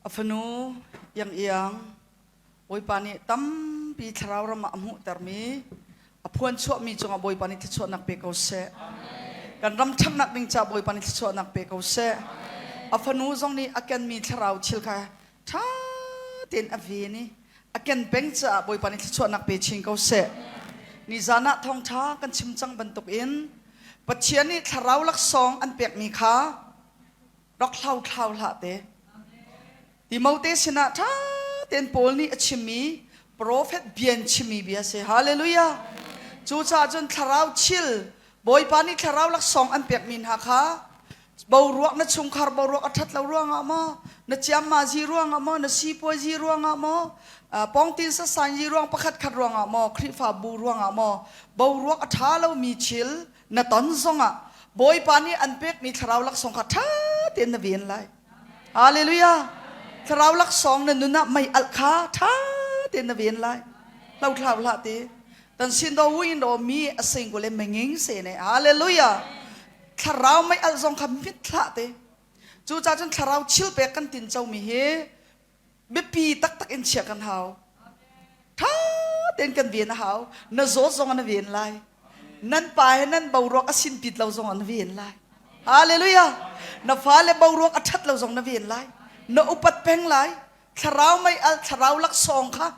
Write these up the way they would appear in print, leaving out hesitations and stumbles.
Afanu yang boy pani tam pi tharau rama amu termi apuan chuak mi chunga boy pani thi chuak nak pe ko se kan ram thang nak ning cha boy pani thi chuak nak pe ko se afanu zong ni akan mi tharau chil kha tha ten avi ni akan peng cha boy pani thi chuak nak pe ching ko se ni zana thong tha kan chim chang bantuk in pachian ni tharau lak song an pek mi kha rok thlau la te Timote sina tha ten pol ni achimi prophet bian chimi bia se hallelujah chu cha chun tharau chil boy pani tharau lak song an pek min ha kha bo ruak na chung khar bo ruak athat lo ruang ama na chiam ma ji ruang ama na si po ji ruang ama pong tin sa san ji ruang pakhat khat ruang ama khri fa bu ruang ama bo ruak atha lo mi chil na ton zonga boy pani an pek mi tharau lak song kha tha ten na vien lai hallelujah Tharau lak song na nuna may alkha tha ten na vien lai lau thlau la te tan sin do win do mi asing ko le menging se ne hallelujah tharau may al song kham mit thla te chu cha chen tharau chil pe kan tin chau mi he be pi tak in chia kan hau tha ten kan vien hau na zo song na vien lai nan pa he nan bawrok asin pit lau song na vien lai hallelujah na fa le bawrok athat lau song na vien lai na upat peng lai tharau mai al tharau lak song kha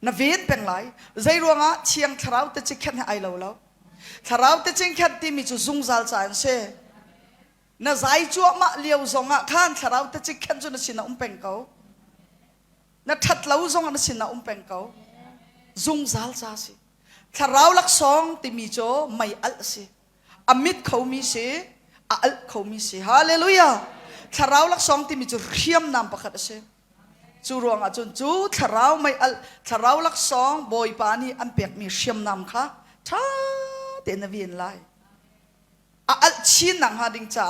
na ven peng lai zai ruanga chiang tharau te chikhan ai lo lo tharau te ching khat ti mi chu zung zal chan se na zai chu ma liau zonga khan tharau te chikhan chu na sina peng ko na that lo zong na sina peng ko zung zal cha si tharau lak song ti mi cho mai al si amit khau mi se a al khau mi se hallelujah tharau lak song ti mi chu riam nam pakhat ase chu ruang a chun chu tharau mai al tharau lak song boy pani an pek mi riam nam kha tha ten na vien lai a al chin nang ha ding cha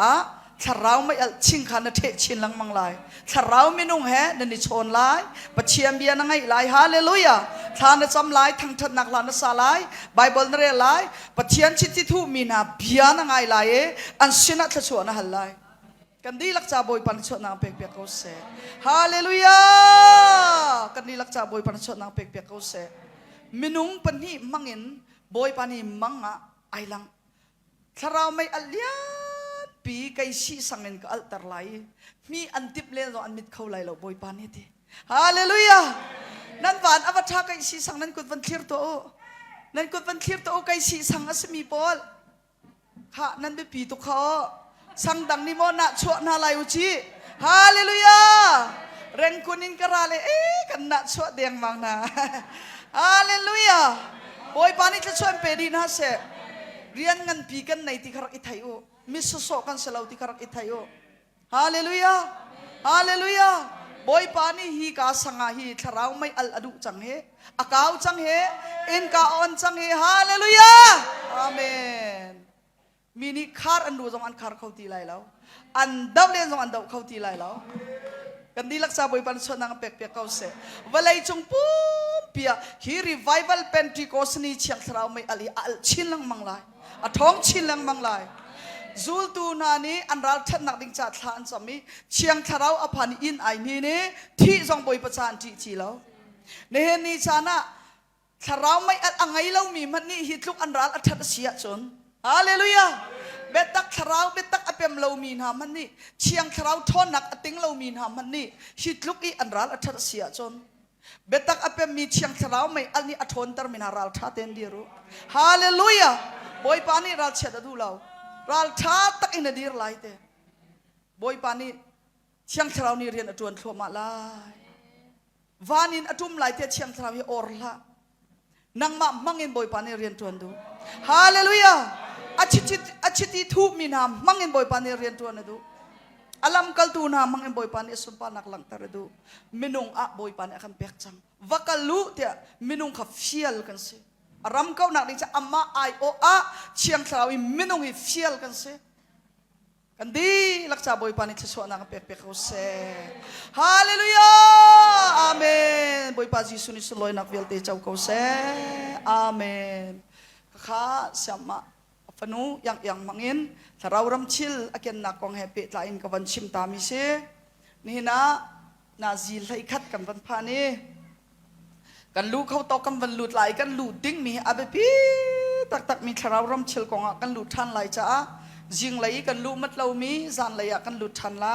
tharau mai al ching kha na the chin lang mang lai tharau minung he na ni chon lai pachiam bia na ngai lai hallelujah tha na cham lai thang that nak la na sa lai bible na re lai pachian chi ti thu mi na bia na ngai lai e an sina tha chu na hal lai kan di lak cha boy pan chot nang pek pek ko se hallelujah kan di lak cha boy pan chot nang pek pek ko se minung pani mangin boy pani manga ai lang tharau mai alia pi kai si sangen ka altar lai mi antip le zo an mit khau lai lo boy pani ti hallelujah nan van avatha kai si sang nan kut van thlir to nan kut van thlir to kai si sang asmi pol ha nan be pi to kha sang dang ni mo na chua na lai uchi hallelujah ren kunin karale kan na chua deng mang na hallelujah boy pani cha chuan pe din ha se rian ngan pi kan nei ti kharak ithai o mi so so kan selau ti kharak ithai o hallelujah hallelujah boy pani hi ka sanga hi tharau mai al adu chang he akau chang he in ka on chang he hallelujah amen mini khar an du zong an khar khauti lai lao an dau le zong an dau khauti lai lao kan di lak sa boy pan so nang pek pek kau se walai chung pu pia hi revival pentecost ni chiang thrau mai ali al chin lang mang lai a thong chin lang mang lai zul tu na ni an ral that nak ding cha thlan sami chiang thrau aphan in ai ni ne thi zong boy pachan ti chi lao ne ni chana thrau mai al angai lo mi man ni hi tluk an ral athat sia chon hallelujah betak tharau betak apem lo min ha man ni chiang tharau thon nak ating lo min ha man ni hitluk I anral athat sia chon betak apem mi chiang tharau mai alni athon tar min ral tha ten diru hallelujah boy pani ral chet adu law ral tha tak in dir lai te boy pani chiang tharau ni rian atun thoma lai vanin atum lai te chiang tharau hi orla nang ma mangin boy pani rian tuan du hallelujah achiti thu mina mangin boy pani rian tu na du alam kal tu na mangin boy pani sumpa nak lang tar du minung a boy pani akan pek chang vakalu tia minung kha fial kan se aram kau nak ding cha amma ai o a chiang thlawi minung hi fial kan se kan di lakcha boy pani chso na pek pek ko se hallelujah amen boy pa jisu ni suloi nak velte chau ko se amen kha sama panu yang mangin tharau ram chil aken na kong happy tlain ka van chim ta mi se ni na นาจีเลยคัดกันวันพานี่กันลูกเขาตอกันวันหลุดไหลกันหลุดดิ้งมีอาเบปีตักมีคาราวรำเชลกงกันหลุดทันไหลจ้าจิงไหลกันลูกมัดเรามีจานไหลกันหลุดทันไหล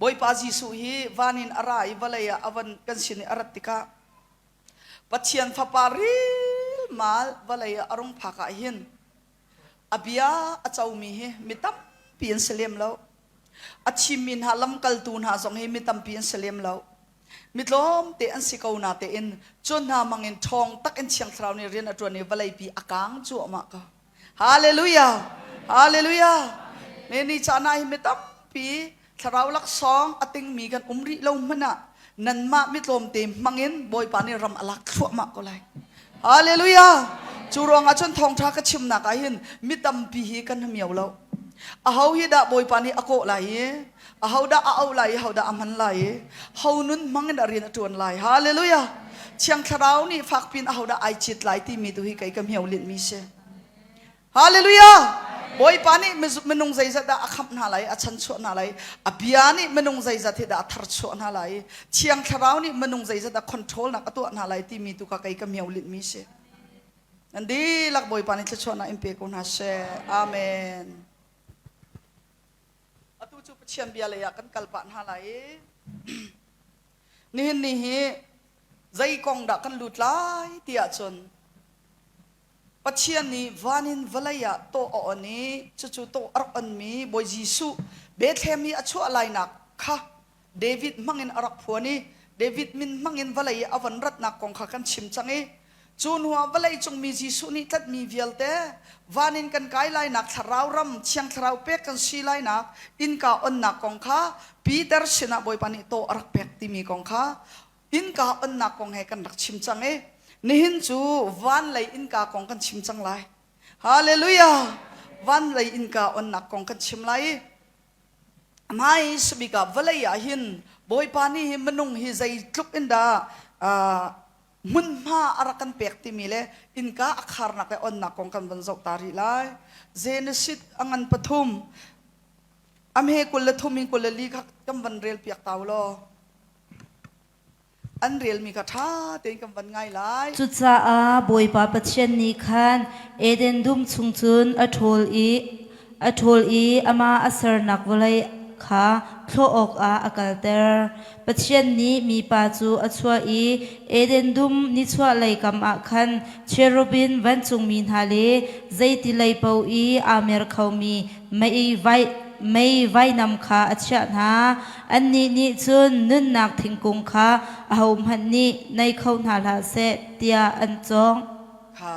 บอยปาจิสุฮีวานินอะไรวะเลยอวันกันสินอรติกาปัจเจียนฟาปาริมาลวะเลยอารมณ์ภากาหินอภิยาอาเจ้ามีเฮมิตัมเปลี่ยนเสลียมแล้วอาชิมินหาลำกัลตูนหาสองเฮมิตัมเปลี่ยนเสลียมแล้วมิดล้อมเตอันสิกาวนาเตอินจนนามังเงินทองตักเอ็นเชียงคราวนี้เรียนตัวนี้วะเลยปีอากางจั่วมากะฮาเลลูยาฮาเลลูยาเมนี่จานาเฮมิตัมปีคราวลักซองอติงมีกันริลงมันน่ะนันมามิดล้อมเต็มมังเงินบอยปานี่รำอลักจั่วมากก็เลยฮาเลลูยาจูรองอาจนทองทากชิมนักอาหินมิตัมปีฮีกันเมียวแล้วอาเฮาฮิดาบอยปานีอโกไหลอาเฮาดาเอาไหลเฮาดาอามันไหลเฮานุนมังเงินเรียนจวนไหลฮาเลลูยาเชียงคราวนี่ฝากปินอาเฮาดาไอจิตไหลที่มีตุฮิไกกับเมียวลินมีเชฮาเลลูยาบอยปานีมนุงใจจะดาอัคำนาไหลอาชันชวนนาไหลอภิยานี่มนุงใจจะที่ดาทัรชวนนาไหลเชียงคราวนี่มนุงใจจะดาคอนโทรลนักตัวนาไหลที่มีตุกไกกับเมียวลินมีเชอันดีลักบอยปานิชชวนะอิมเปกุนฮาเชอาเมนอตุจุปเชียนเบียเลยกันกัลปันฮาไลนี่ใจกองดักกันหลุดไหลเตียจนปัจเจียนนี้วานินวลัยโตอันนี้จู่โตอักอันมีบอยยิสุเบธเลมีอชัวอะไรนักค่ะเดวิดมังเงินอักผัวนี้เดวิดมินมังเงินวลัยอวันรัตนักกองข้ากันชิมจังเอจูนหัววลัยจงมีจิสุนี่ตัดมีเวียลเตวานินกันไกลไลนักทาราวรำเชียงทาราวเป็กกันชีไลนักอินกาอันนักกองข้าปีเตอร์ชนะบอยปานิโตรักเป็กที่มีกองข้าอินกาอันนักกองให้กันรักชิมจังเอนี่หินจูวันไลอินกากองกันชิมจังไลฮาเลลูยาวันไลอินกาอันนักกองกันชิมไลไม่สบิกาวลัยหินบอยปานิมนุงฮิใจทุกอินดามุนมาอารักันเปียกที่มีเลยอินกาอักขารนักอันนักของกันบรรจุตาริไลเจนสิตอังันปฐุมอเมกุลทุมิกุลลีขักกันวันเรียลเปียกตาวโลอันเรียลมีกระทาเต็นกันวันง่ายไลจุดจ้าบอยปาปัจเจนนี้ขันเอเดนดุมชุงจุนอัทโอลอีอามาอัสรนักวลัยข้าโผล่ออกอากาศเตอร์ปัจเจนนี้มีปาจูอัชวาอีเอเดนดุมนิชวาไลกัมอาคันเชโรบินวันจุงมินฮาเลใจติไลเปาอีอาเมร์เขามีไม่ไว้นำข้าอัจฉริยะอันนี้นี่จุนนุ่นนักทิ้งกงข้าเอามันนี้ในเขาหนาลาเสเตียอันจงค่ะ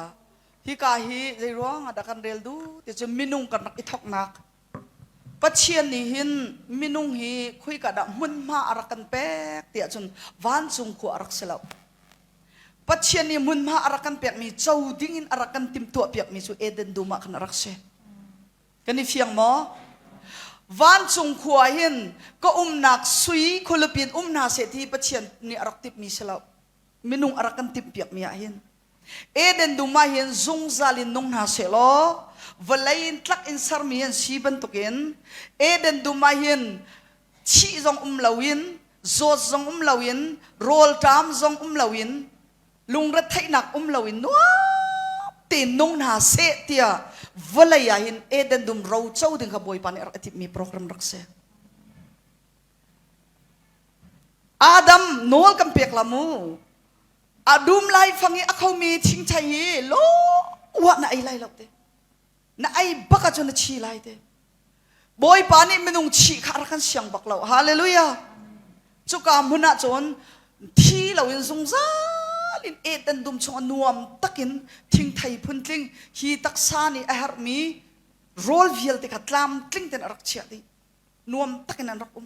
ที่กาฮีใจร้องอาดักันเรียลดูแต่จะมินุงกันนักอิทอกนักปัจเจียนนี้หินมินุงฮีคุยกันดัมุนมาอารักันเป๊กเตียจนวันจุงขวารักเสลาปัจเจียนนี้มุนมาอารักันเป๊กมีเจ้าดิ้งอารักันติมตัวเป๊กมีสุเอเดนดูมาขันรักเสกันนี่เฟียงมอวันจุงขวาหินก็นักสุยคนละปีนนาเสถีปัจเจียนนี่อารักติบมีเสลามินุงอารักันติมเป๊กมีหินเอเดนดูมาหินจงซาลินนงนาเสลาวลัยทักอินสารมีนชีบันตุกินเอเดนดูมาหินชีจงลาวินโจจงลาวินโรลตามจงลาวินลุงรัฐไทยนักลาวินนัวตีนงนาเสตียวลัยหินเอเดนดูมเราเจ้าดึงขบวยปานอติมีโปรแกรมรักเสอาดัมโนลกัมเปียกลามูอาดุมไลฟังยี่เขามีทิ้งใจโลวะน่ะไอไลเราเตน่ะไอ้บักจนชีไลเตบอยปานี่ไม่นุ่งชีขารักันเสียงบักเราฮาเลลูยาจุกามุนัจนที่เราอินสงสารอินเอตันดุมชงนวมตักินทิ้งไทยพุ่นทิ้งฮีตักซานี่ฮาร์มีโรลวิลติขัดลามทิ้งเต็นรักเชียดีนวมตักินนันรัก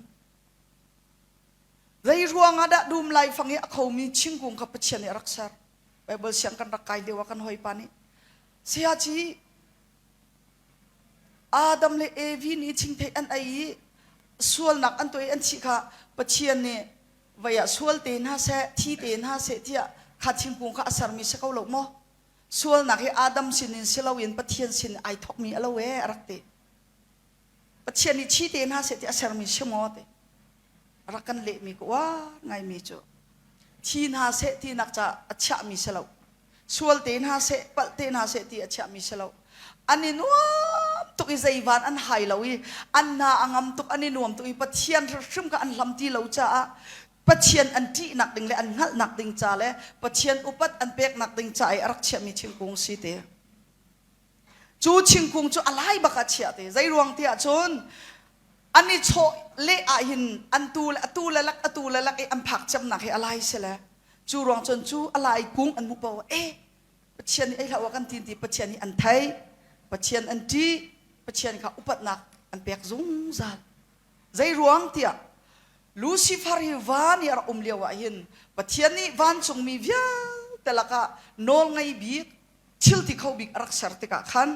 ไรรัวงาดะดุมไลฟังยี่เขามีชิงกุงขับเชียนี่รักษาไบเบิลเสียงกันรักไกเดียวกันหอยปานี่เสียจีอาดัมเลเอวีนี่ชิงเทอันไอส่วนนักอันตัวอันชิค่ะปัจเจียนเนี่ยวัยส่วนเตนฮาเสที่เตนฮาเสที่ขัดชิงกุงข้าสารมีเสกเอาหลงมั้งส่วนนักให้อาดัมสินินเสลาวินปัจเจียนสินไอทอกมีอะไรเวรักเต ปัจเจียนนี่ชี้เตนะเสติอาศัยมีเชื่อมอเตรักกันเละมีก็ว่าไงมีจ้ะทีน่าเสตินักจะอัจฉริมีเสลาสวลเตนะเสปัลเตนะเสติอัจฉริมีเสลาอันนี้นัวตุกอิใจวันอันหายเลวอันน่าอังมตุกอันนี้นวมตุกปัจเจียนรึมกับอันลำตีเลวจ้าปัจเจียนอันที่นักดิ่งเลยอันงัดนักดิ่งจ้าเลยปัจเจียนอุปัตอันเป็กนักดิ่งจ้ารักเชื่อมีชิงกงสีเตจูชิงกงจูอะไรบักเชื่อเตใจรวงเตียจนอันนี้โชเละอาหินอันตูละลักไออันผักจำหนักให้อะไรเสละจูรวงจนจูอะไรกุ้งอันมุกบอกว่าปัจเจียนนี่ไอ้เราว่ากันทีนี้ปัจเจียนนี่อันไทยปัจเจียนอันที่ปัจเจียนเขาอุปัตนักอันเป็กซุ่มซัลใจรวงเตียลูซิฟารีวานยาเลียวว่าหินปัจเจียนนี่วานจงมีวิาแต่ละก็นอลไงบีกชิลที่เขาบีกรักษาติกาขัน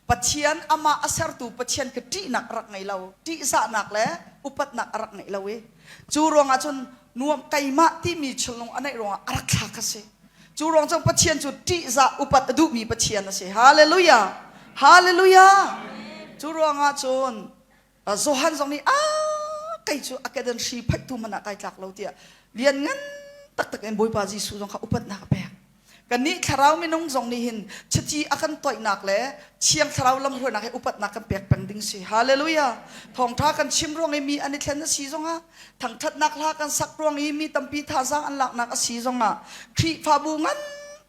ปัจเจียนอามาอาศัยตัวปัจเจียนก็ที่นักรักไงเราที่สะนักแล้วอุปัตนักรักไงเราจูรวงอาจนนวมไก่มาที่มีชลงอันไหนรวงรักษากันสิจูรวงจังปัจเจียนจุดที่สะอุปัตดูมีปัจเจียนนะสิฮาเลลูยาฮาเลลูยาจูรวงอาจนโซฮันตรงนี้ไก่จูอาการเดินชีพัดตัวมันไก่จากเราเตียเรียนงั้นตักเอ็นบอยปาจีสูตรงเขาอุปัตนักแปลกกันนี้คราวไม่น้องจงนี่หินชัดจีอาการต่อยหนักเลยเชียงคราวลำหัวหนักให้อุปัตนักกันแปลกแปลงดิ้งสิฮาเลลูยาทองท่ากันชิมรวงไอมีอันนี้แทนสีจงอ่ะทั้งทัดนักลากันสักรวงไอมีตั้มปีท่าสังอันหลักนักสีจงอ่ะครีฟาบูงัน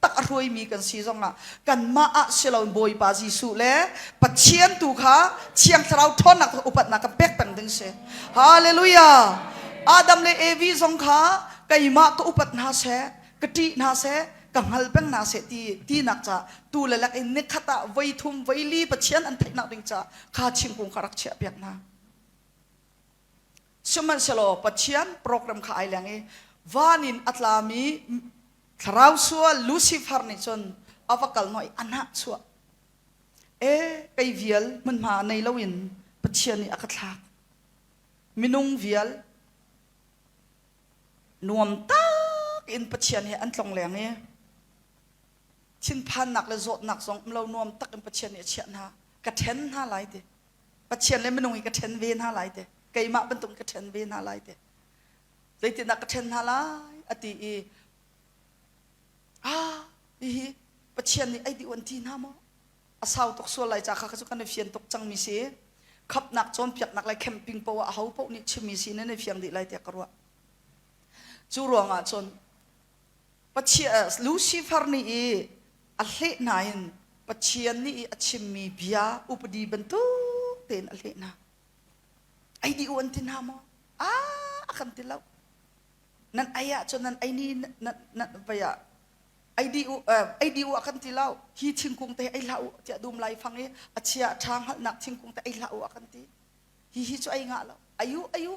ตักอรวยมีกันสีจงอ่ะกันมาเสลาบอยปาจีสูเลยปัจเชียนตูขาเชียงคราวทอนนักอุปัตนักกันแปลกแปลงดิ้งสิฮาเลลูยาอาดัมเลเอวีจงขาไก่มาก็อุปัตนาเสกตินาเสกังฮัลเป็นนาเสตีนักจ้าตูเลลักอินเนคตาไวทุ่มไวลีปัจเจียนอันไทยนักดิ่งจ้าข้าชิงคงขรักเชียเปียกนาสมัยเสลอปัจเจียนโปรแกรมข้าไอแรงวานินอัตลามีคราวสัวลูซิฟาร์นิชนอวกาลน้อยอันนักสัวไอเวียลมันมาในลวินปัจเจียนนี่อักขลักมินุงเวียลนวมตาอินปัจเจียนเฮอันตรงแรงชินพันหนักและโจดหนักสองเรานวมตักอินปัจเจียนเนี่ยเชียนฮะกระเทนฮะไรเดปัจเจียนเลยไม่นุ่งกระเทนเวนฮะไรเดไก่มาเป็นตุงกระเทนเวนฮะไรเดใจตินักกระเทนฮะไรอตินี่ปัจเจียนนี่ไอดีวันที่น้ามออาสาวตกส่วนไรจากข้าก็จะกันในเฟียนตกจังมีเสียขับหนักจนเปียกหนักไรแคมปิ้งปะวะเขาพวกนี้ชิมีสีในเฟียงดีไรเดียกรัวจูรวงจนปัจเจียลูซิฟาร์นี่อัลเลน่าอินปัจเจียนนี่อัจฉริมียาอุปดีบันทุเต็นอัลเลน่าไอดีวันที่น้ามออากันติลาวนั่นไอ้จนนั่นไอ้นี่นั่นไปไอดีอากันติลาวฮีชิงคงแต่ไอ้ลาวจะดูมไลฟังอัจฉริทางหันักชิงคงแต่ไอ้ลาวอากันติฮีช่วยงาลาวอายุ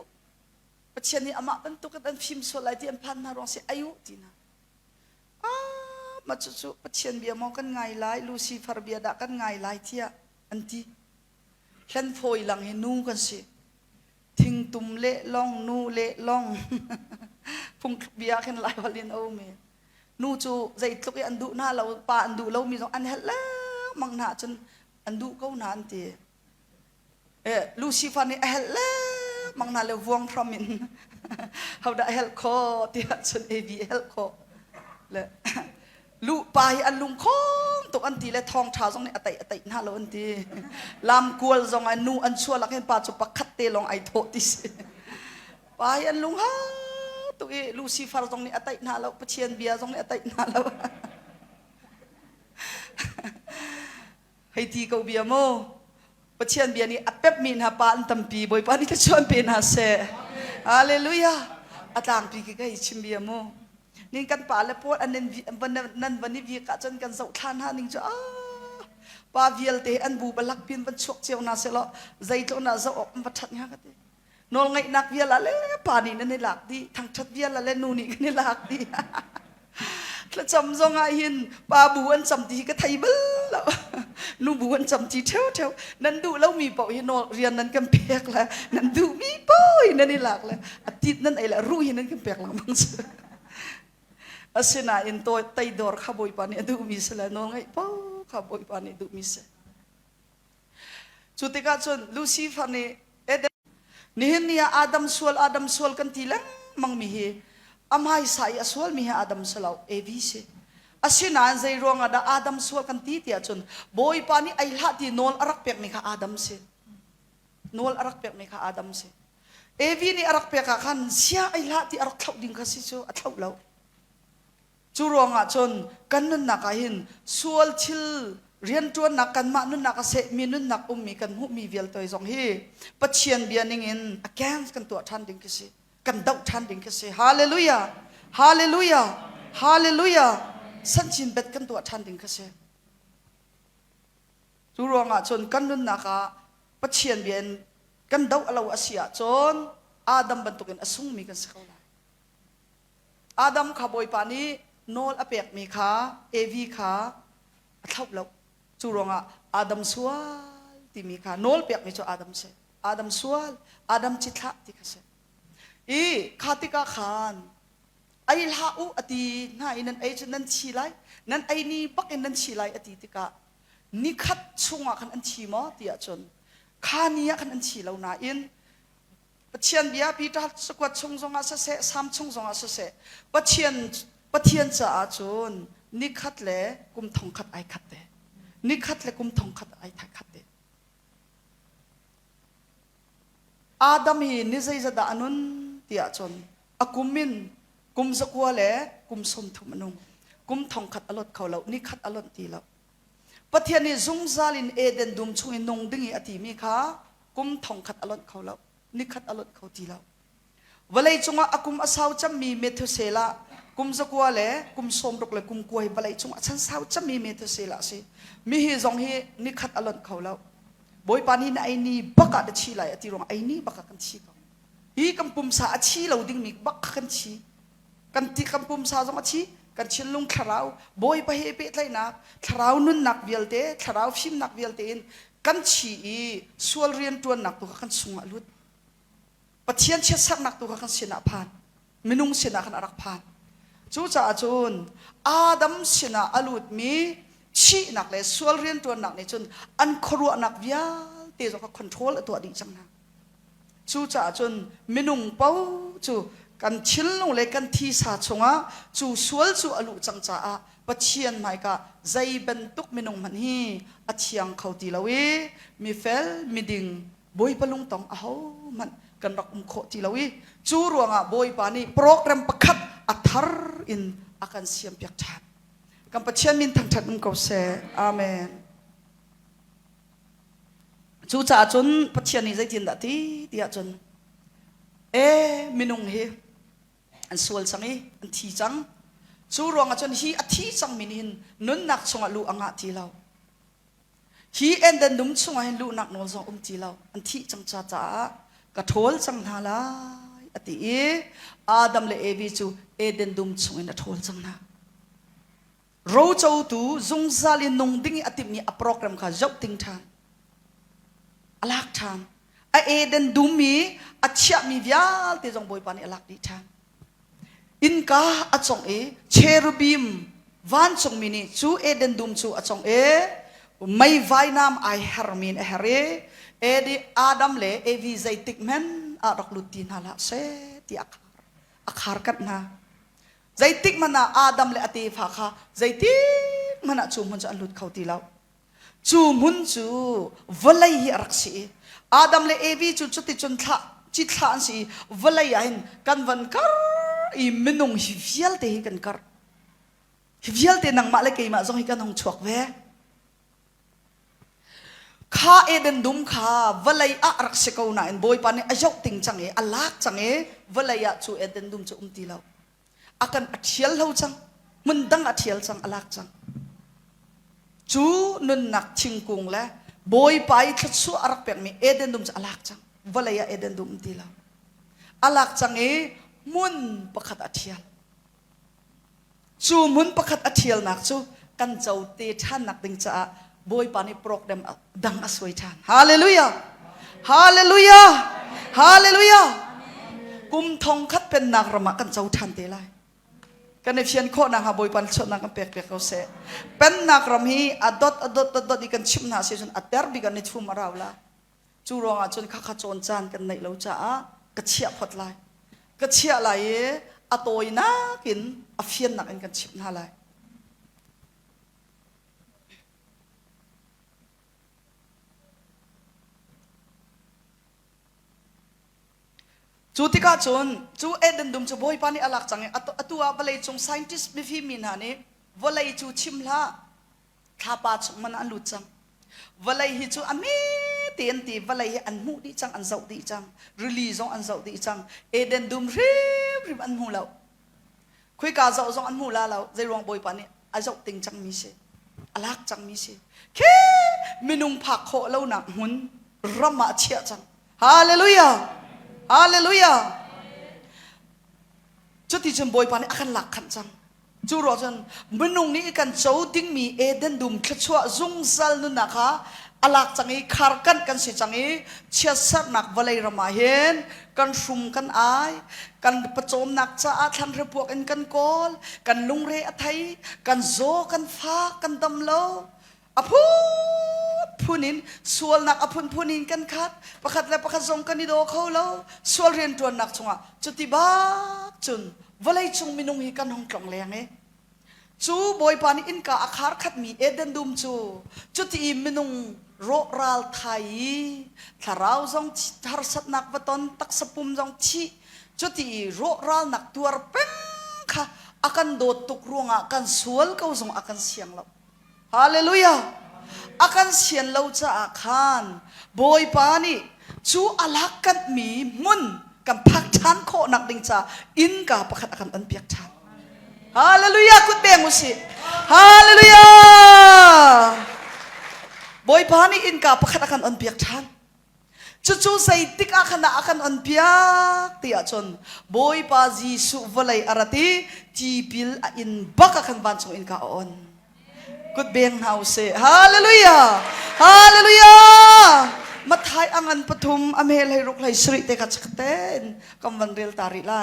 ปัจเจียนนี่อามาเป็นตุกันฟิล์มสไลด์ที่อันพันนารองเสียอายุทีน่ะมาจุปัจเจียนเบียมองกันไงไลลูซิฟาร์เบียดักกันไงไลเทียอันที่เล่นโฟยหลังเห็นนูกันสิทิ้งตุ่มเละล่องนูเละล่องพุ่งเบียกันไลวาลินโอเมนูจูใจตุกอันดูหน้าเราป่าอันดูเรามีสองอันเฮลแล้วมังหน้าจนอันดูเขาหนานทีลูซิฟาร์นี่เฮลแล้วมังหน้าเลววงพรมินเขาได้เฮลโคที่จนเอวีเฮลโคเลยลูปายอันลุงคงตกอันตีและทองชาตรงนี้อัตน่าเราอันตีลำกวลตรงอันนูอันชัวหลักเห็นป่าจุปักขัดเตลองไอโทติสปายอันลุงฮะตัวลูซิฟาร์ตรงนี้อัตน่าเราปะเชียนเบียตรงนี้อัตน่าเราให้ทีเขาเบียโมปะเชียนเบียนี่อัดเป๊บมีนฮะปานตัมปีบอยปานี่ก็ชวนเป็นฮะเซ่ฮาเลลูยาอัตางปีก็ให้ชิมเบียโมนี่กันป่าและพวดอันนั้นวันนี้วิกาจนกันสุขานหานิ่งจ้าป่าวิลเตอันบูบลักพินวันชกเจียวนาเสลใจโตนาจะออกมาทัดยังกันนอลไงนักวิลละเล่ป่านี่นั่นนี่หลักดีทางทัดวิลละเล่นูนี่กันนี่หลักดีแล้วจำทรงไงหินป่าบูอันจำดีก็ไทยบ้าแล้วนูบูอันจำดีเท่านั่นดูแล้วมีป่าหินเรียนนั้นกันเปียกแล้วนั่นดูมีป่านั่นนี่หลักแล้วอาทิตย์นั้นไอ้ละรู้หินนั้นกันเปียกหลังมังสอาศัยน่ะอินโตไตดอร์ข้าบอยปานี่ดูมิสละน้องไอ้ป้าข้าบอยปานี่ดูมิส จุติกาจนลูซิฟันนี่เอเดนนี่เห็นนี่อาดัมสวลกันทีละมังมีเฮอามายสายสวลมีเฮอาดัมสลาวเอวิเซอาศินันใจรวงอาดาอาดัมสวลกันทีเตียจนบอยปานี่ไอละที่นอลอารักเปียกมีค่ะอาดัมเซนอลอารักเปียกมีค่ะอาดัมเซเอวินี่อารักเปียกกันเสียไอละที่อารักเท่าดิ่งกันสิจูอัดเท่าเราจูรวงอาจนกันนั่นนักหินสวลชิลเรียนตัวนักกันมานุนนักเสมีนุนนักมีกันหุมีเวลตัวจงฮีปัจเจียนเบียนิงิน against กันตัวท่านดิ่งกันสิกันดาวท่านดิ่งกันสิฮาเลลูยาฮาเลลูยาฮาเลลูยาสันจินเบ็ดกันตัวท่านดิ่งกันสิจูรวงอาจนกันนุนนักปัจเจียนเบียนกันดาวเราอาเซียจนอาดัมบรรทุกินอสุงมีกันสักเท่าไหร่อาดัมขบอยปานีโนลอเปียกมีขาเอวีขาเท่าเราจูรองอาดัมสวลที่มีขาโนลเปียกมีจูอาดัมเซอาดัมสวลอาดัมจิตละที่เขาเซอีขาติกาขานไอลาอูอตีน่าอินันไอจนันชีไลนั่นไอนี่ปักอินันชีไลอตีติกานิคัดชงกันอันชีมอที่อาจนขานี้กันอันชีเราหนาอินปะเชียนเบียปีทัดสกัดชงจงอาเสสามชงจงอาเสปะเชียนจะอาจนนิคัดเล่กุมทองคัดไอคัดเตนิคัดเล่กุมทองคัดไอทักคัดเตอาดัมฮีนิสัยจะด่านุนที่อาจนอากุมินกุมสกัวเล่กุมสมทุมนุงกุมทองคัดอลดเขาเรานิคัดอลดตีเราปะเทียนนี่ซุงซาลินเอเดนดุมชงอินงดึงอีอติมีขากุมทองคัดอลดเขาเรานิคัดอลดเขาตีเราเวลาจงอากุมอาสาวจำมีเมทุเซลากุมสกัวเล่กุมสมรกเล่กุมกวยเวลาจงอาฉันสาวจำมีเมทุเซลาสิมีฮิจงฮีนิคัดอลดเขาเราบอยปานีไอนี่บักกัดชีไลอติรองไอนี่บักกันชีเขาฮีกัมปุ่มสาชีเราดิ้งมีบักกันชีกันที่กัมปุ่มสาจงอาชีกันชิลลุงขราวบอยไปเฮเปตไลนักขราวนุนนักเวลเตขราวฟิมนักเวลเตนกันชีสวลเรียนตัวนักตัวกันสุงอลุดปะเทียนเช็ดสักนักตัวกันเสียนาพานมินุงเสียนากันอารักพานจูจ่าจูนอาดัมเสียนาอลุดมีชีนักเลยสวลเรียนตัวนักในจนอันครัวนักวิาเตจก็คอนโทรลตัวดีจังนะจูจ่าจูนมินุงเป้าจูกันชิลลงเลยกันทีสาชงะจูสวลจูอลุจังจ่าปะเชียนไม่กะใจเป็นตุกมินุงมันฮีอัจฉริยเขาตีลาวีมีเฟลมีดิ่งบอยปลุงตองเอามันกันรักโคตีลาวีจูรวงบอยปานีโปรแกรมประคัดอัทาร์อินอาการเสียมเปียกชากันปะเชียนมินทั้งชัดมุงเขาเสอาเมนจูจ่าจนปะเชียนนี่ใจจินดาตีเดียจนมินุงเฮอันสวลสังอันทีจังจูรวงจนฮีอธิจังมินินนุนนักชงลูอังอาทีเราฮีเอ็นเดนดุมชงให้ลูนักนอลจงทีเราอันที่จังจ้าจ้ากระทอลจังนาลายอติอาดัมเลเอวิจูเอเดนดุมชงให้นัทอลจังนาเราเจ้าตูจงซาลินนงดิ้งอติมีอโปรแกรมข้าจบติงทานอลักทานเอเดนดุมีอัจฉริมีวิาลที่จงบอยปานีอลักดิทานอินกาอัจงเชรูบิมวันจงมินีจูเอเดนดุมจูอัจงไม่ไว้น้ำไอฮาร์มินเอฮารีดิอาดัมเลเอวิใจติกเมนอารักลุตินาละเซติอาคาร์กันนะใจติกมันนะอาดัมเลอติฟ้าค่ะใจติกมันนะจูมุนจะอันลุดเขาตีเราจูมุนจูวลัยฮิรักสีอาดัมเลเอวิจูจุดที่จนท่าจิตท่าอันสีวลัยหินกันวันกรอีมินุงฮิวิลเตหิกันกรฮิวิลเตนังมาเลกัยมาจงฮิกันหงชวกเวข้าเอเดนดุมข้าวลัยอารักษาเขาหน่อยบอยปานีอายุติงจังอัลลักจังวลัยจูเอเดนดุมจูตีเราอากันอัจฉริยเราจังมันดังอัจฉริยจังอัลลักจังจูนุนนักชิงกุงและบอยไปทัดสู้อารักเปียกมีเอเดนดุมจูอัลลักจังวลัยเอเดนดุมตีเราอัลลักจังมุนประคัดอัจฉริยจูมุนประคัดอัจฉริยนักจูกันเจ้าเตชันนักดิงจ้าบอยปานีโปรแกรมดังอสวยชันฮาเลลูยาฮาเลลูยาฮาเลลูยากุมทองคัดเป็นนักรำกันเจ้าทันเตลัยกันในเชียนโคนังฮะบอยปันชนนักกันเปียกเขาเสเป็นนักรำฮีอดดอีกันชิมนาเสียจนอัดเดอร์บิกันนิทุมาเราละ จูรองอาจนข้าโจนจานกันในเราจะกระเชียพอดไลกระเชียไหลอโตยนักกินอเฟียนหนักอินกันชิบน่าไลจูติกาจนจูเอ็ดดุมจูบอยปานี่อลักจังเอตัวบเลยจง scientist ไม่ฟิมินานี่บเลยจูชิมละข้าปาจงมันอันลุจังบเลยฮิจูอเมเตียนตีบเลยอันมูดีจังอันเจ้าดีจังรีลีจงอันเจ้าดีจังเอ็ดดุมรีบอันมูเราคุยกาเจ้าจงอันมูลาเราใจรวงบอยปานี่อาเจ้าติงจังมีเสอลักจังมีเสแค่มินุงผักโคเล่าหนักหุ่นรำมาเชียจังฮาเลลูยาฮาเลลูยาจุดที่ฉันบอยปานี่อาการหลักขันจังจูรอจันมนุษย์นี้กันโจดิ้งมีเอเดนดุมขชัวจุงซัลนุนนะคะอลักจังอีคาร์กันกันสิจังอีเชียสักนักวลัยรามาเห็นกันชุมกันอายกันประโจมนักจ้าทันระพวกกันกอลกันลุงเรอไทยกันโซกันฟ้ากันดำโลอพูนินส่วนนักอพูนินกันคัดประคัดและประคัดทรงกันนิโดเขาแล้วส่วนเรียนตัวนักจงอ่ะจุดที่บ้าจุนวลัยจงมินุงฮิกันห้องกล่องแรงจูบอยปานี่อินกาอาคาร์ขัดมีเอเดนดุมจูจุดที่มินุงโรรัลไทยถ้าเราจงทารสัตนักวัตนตักสปุมจงชีจุดที่โรรัลนักตัวเป็งค่ะอากันโดดตุกรวงอากันสวลเขาจงอากันเสียงเราฮาเลลูยาอากันเสียงเราจะอาคารบอยปานี่จูอลักกันมีมุนกันพักชันโคนักดิงจ้าอินกาประคัดอากันอันเปียกชันฮาเลลูยาคุดเบงมุสิฮาเลลูยาบอยพานี่อินกาประคัดอากันอันเปียกชันจู่ๆใส่ติ๊กอากันอันเปียกเตียจนบอยพาจีสุวลัยอาราติจีพิลอินบักอากันบันทรงอินกาออนคุดเบงเฮาเซฮาเลลูยาฮาเลลูยามาทายอังันปฐุมอเมลให้รุกไหลสริเตกัดสกเตนกำวันเรียลตาริไล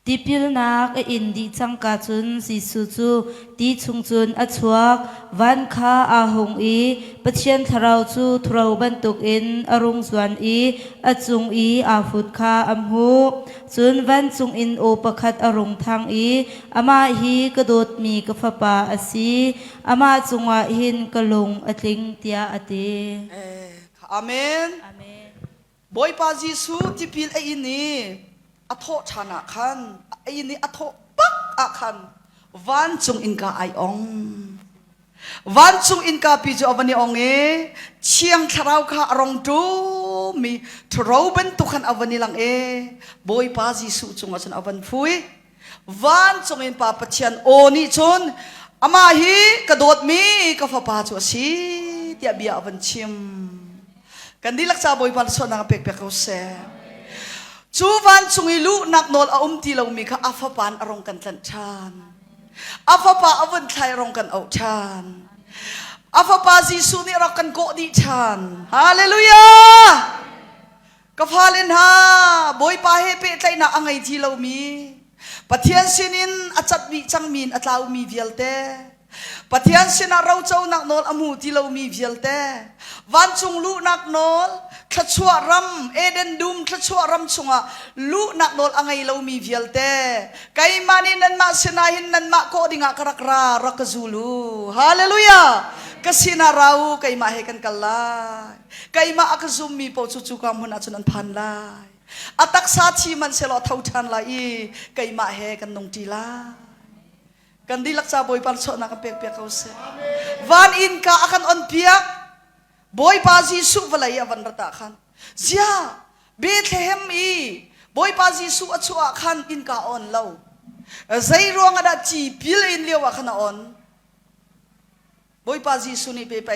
ที่พิลนักอินดีจังกาจุนสิสุจูที่ชุงจุนอชวักวันคาอาหงอีปัจเจียนทราวจูทราวบันตุกอินอรุงสวนอีอจุงอีอาฟุดคาอัมหูจุนวันจุงอินโอประคัดอรุงทางอีอามาฮีกระโดดมีกฟปาอสีอามาจุงวะหินกะลงอติงเตียอติอาเมนบอยปาจิสุที่พิลอินนี่อโทชนะขันไอ้นี่อโทปักอาขันวันจงอินกาไอองวันจงอินกาปีจอวันนี้องเอเชียงทราวข้ารองดูมีทราวเป็นตุขันอวันนี้หลังเอบอยปาจิสุจงอาจารย์อวันฟุยวันจงอินปาปเชียนโอนี่จนอามาฮีกระโดดมีกฟ้าปาจัวสีเตียบีอวันชิมกันดีลักษาบอยปาส่วนนางเป็กเขาเสจูวันจงอิลุนักโนลอาตีเรามีข้าอาฟปานอารมณ์กันทันชานอาฟปาอวันไทยรองกันเอาชานอาฟปาจีสุนี่รักกันโกดีชานฮาเลลูยากฟาเลนฮาบอยปาเฮเปไตนักอังไงที่เรามีปะเทียนสินินอาจัดมีจังมินอัตลามีเวียลเตปะเทียนสินาเราเจ้านักโนลอามูที่เรามีเวียลเตวันจงลุนักโนลขชัวรำเอเดนดุมขชัวรำชงะลุนักโนลอังไงเรามีเวียลเตไกมานินันมาสินาหินนันมาโคดิงะกรักรารักจูลูฮาเลลูยากสินาเราไกมาเฮกันกัลลายไกมาอักซุมมีปอจุจุกามหุนอาจุนันพันลายอัตักซาชีมันเซลอเท่าทันลายไกมาเฮกันนงจีลากันดีลักษาบอยปันโซนักเปียกเปียกเขาเสวันอินกาอากันอนเปียกบอยปาจีสุวลัยวันรัตาขันเจ้าเบธเลเฮมอีบอยปาจีสุอัชวะขันอินกาออนเล่าใจรวงอดาจีพิลอินเลียวขันออนบอยปาจีสุนี่ไป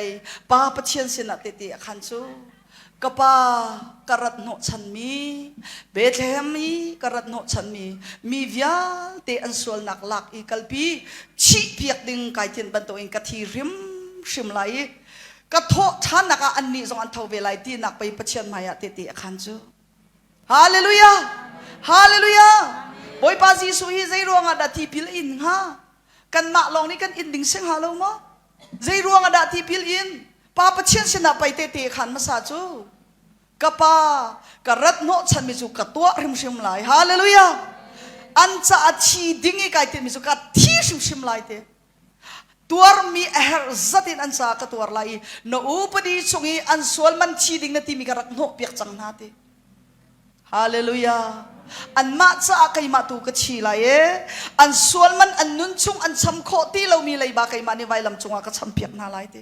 ปาปเชียนสินะเตติขันซูกปากรัตโนชันมีเบธเลเฮมมีกรัตโนชันมีวิญเตอันสวลนักลักอีกัลปีชีเปียกดึงไก่เทียนบันโตอินกะทีริมชิมไหลกระทบท่านนักอันนี้ส่งอันเท่าเวลาที่นักไปประชันมายาเตติขันจูฮาเลลูยาฮาเลลูยาบอยปาจีสุฮีใจรวงอดาทีพิลอินฮะ กันมาลองนี่กันอินดิ่งเสียงฮาโลมะใจรวงอดาที่พิลอินป้าปะเชียนชนะไปเตะขันมาซาจูกะป้ากะรัดโนฉันมิจูกะตัวริมชิมไลฮาเลลูยาอันจะอาชีดิ่งอีกไอเตมิจูกะที่ชิมไลเตตัวมีเอร์จัดอินอันจะกะตัวไลโนอุปดีชงอีอันส่วนมันชีดิ่งนาทีมีกะรักโนเปียกจังนาเตฮาเลลูยาอันมาจะอาใครมาตูกะชีไลอันส่วนมันอันนุนชุงอันช้ำโคตีเรามีไลบาใครมาในไวลำจงอากะช้ำเปียกนาไลเต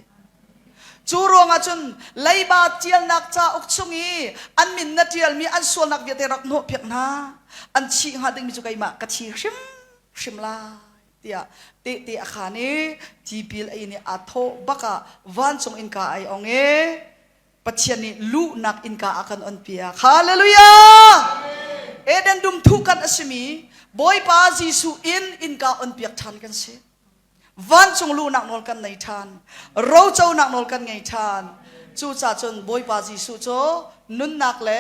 จูรวงอาจุนไลบาเจียนนักจ้าอุกชุงีอันมินนัดเจียลมีอันส่วนนักเดียเตรักโนเปียกนาอันชีหาดึงมีจุกไอมากะชีชิมลาเตียเตะอาคานีทีพิลไอเนี่ยอาโทบักะวันจงอินกาไอองปัจเจียนี่ลูนักอินกาอากันอันเปียฮาเลลูยาเอเดนดุมทุกันอสมีบอยปาจีสุอินกาอันเปียกทันกันเสวันจงลูนักนอลกันในทานเราเจ้านักนอลกันไงทานจูจ่าจนบอยปาจีสุโจนุนนักเล่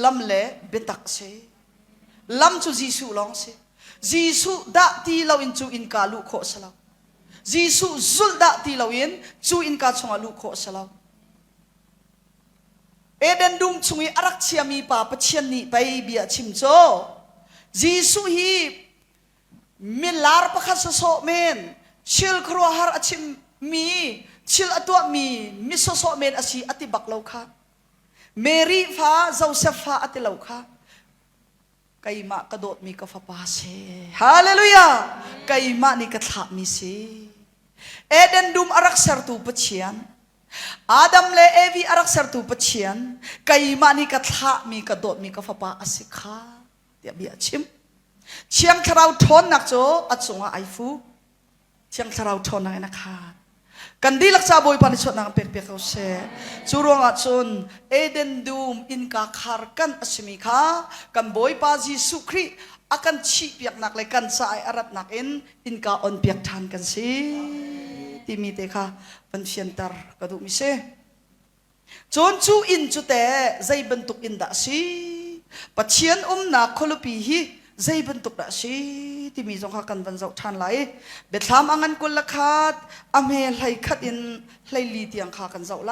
ลำเล่เบตักเสลำจูจีสุลองเสจีสุดะตีเราอินจูอินกาลูโคสลาวจีสุจุลดะตีเราอินจูอินกาชงอาลูโคสลาวเอเดนดุมชงอีอารักเชียมีป่าปะเชียนนี่ไปเบียชิมโจจีสุฮีมิลาร์ปะคัสโซเมนชิลครัวฮาร์อชิมมีชิลอตัวมีมิโซโซเมนอชีอติบักเลาค่ะเมรีฟ้าโจเซฟฟ้าอติเลาค่ะไก่มากระโดดมีกาฟปาเซฮาเลลูยาไก่มานี่กระถามีเซเอเดนดุมอารักเซร์ตูปะเชียนอาดัมเลเอวีอารักเซร์ตูปะเชียนไก่มานี่กระถามีกระโดดมีกาฟปาอสิกาเดียเบียชิมเชียงคราวทนนักโจอัดสงไอฟูเชียงคราวทนนะคะกันดีลักษาบอยปานิชนางเปียกเปียกเขาเสจูรวงอัดซุนเอเดนดูมอินกาคาร์กันอสมิค่ะกันบอยปาจีสุครีอากันชีเปียกนักเลยกันสายอารัดนักอินกาออนเปียกทานกันสิที่มีเตค่ะเป็นเชียนตาร์กระดูมิเสจนจูอินจูเตะใจบรรทุกอินดาสิปัจเจียนนักคลุปีฮีใจบรรทุกดาสิที่มีจงหากันบรรจุทานไหลเบ็ดทามอังันกุลคัดอเมลไหลคัดอินไหลลีเตียงขากันเจ้าไล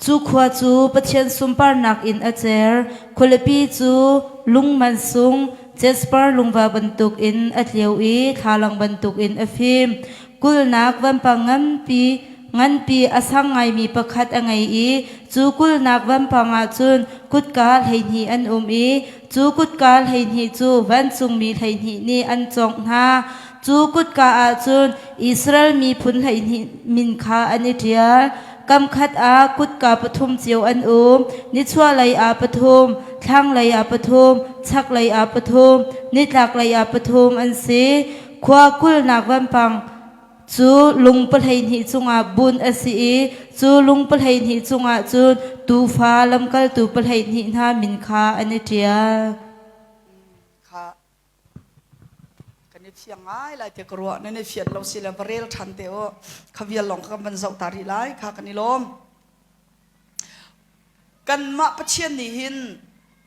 จูขวาจูปะเชียนซุมปาร์นักอินอาเจอร์คุลปีจูลุงมันซุงเจสปาร์ลุงวาบรรทุกอินอัดเลียวอีทาลังบรรทุกอินอฟิมกุลนักวันปังงันปีอสังไงมีประคัดอังไงอีจูกุลนักวันปังอาจุนกุดกาลให้หีอันอีจูกุดกาลให้หีจูวันซุงมีให้หีนี่อันจงหาจูกุดกาอาจุนอิสราเอลมีพุนให้หีมินคาอันอิเดียกำคัดอากุดกาปฐุมเจียวอันนิชัวไลอาปฐุมทั้งไลอาปฐุมชักไลอาปฐุมนิลักไลอาปฐุมอันสีขวากุลนักวันปังจูลุงปะไหหิจุงอาบุญอสีจูลุงปะไหหิจุงอาจูตูฟ้าลำกัลตูปะไหหินามินคาอันเดียค่ะกันนี่เสียงง่ายเลยเทกรัวนั่นนี่เสียงเราสิเลเวเรลทันเตโอขวิลลงกันบรรจุตาริไลค่ะกันนี่ลมกันมาปะเชียนนี่หิน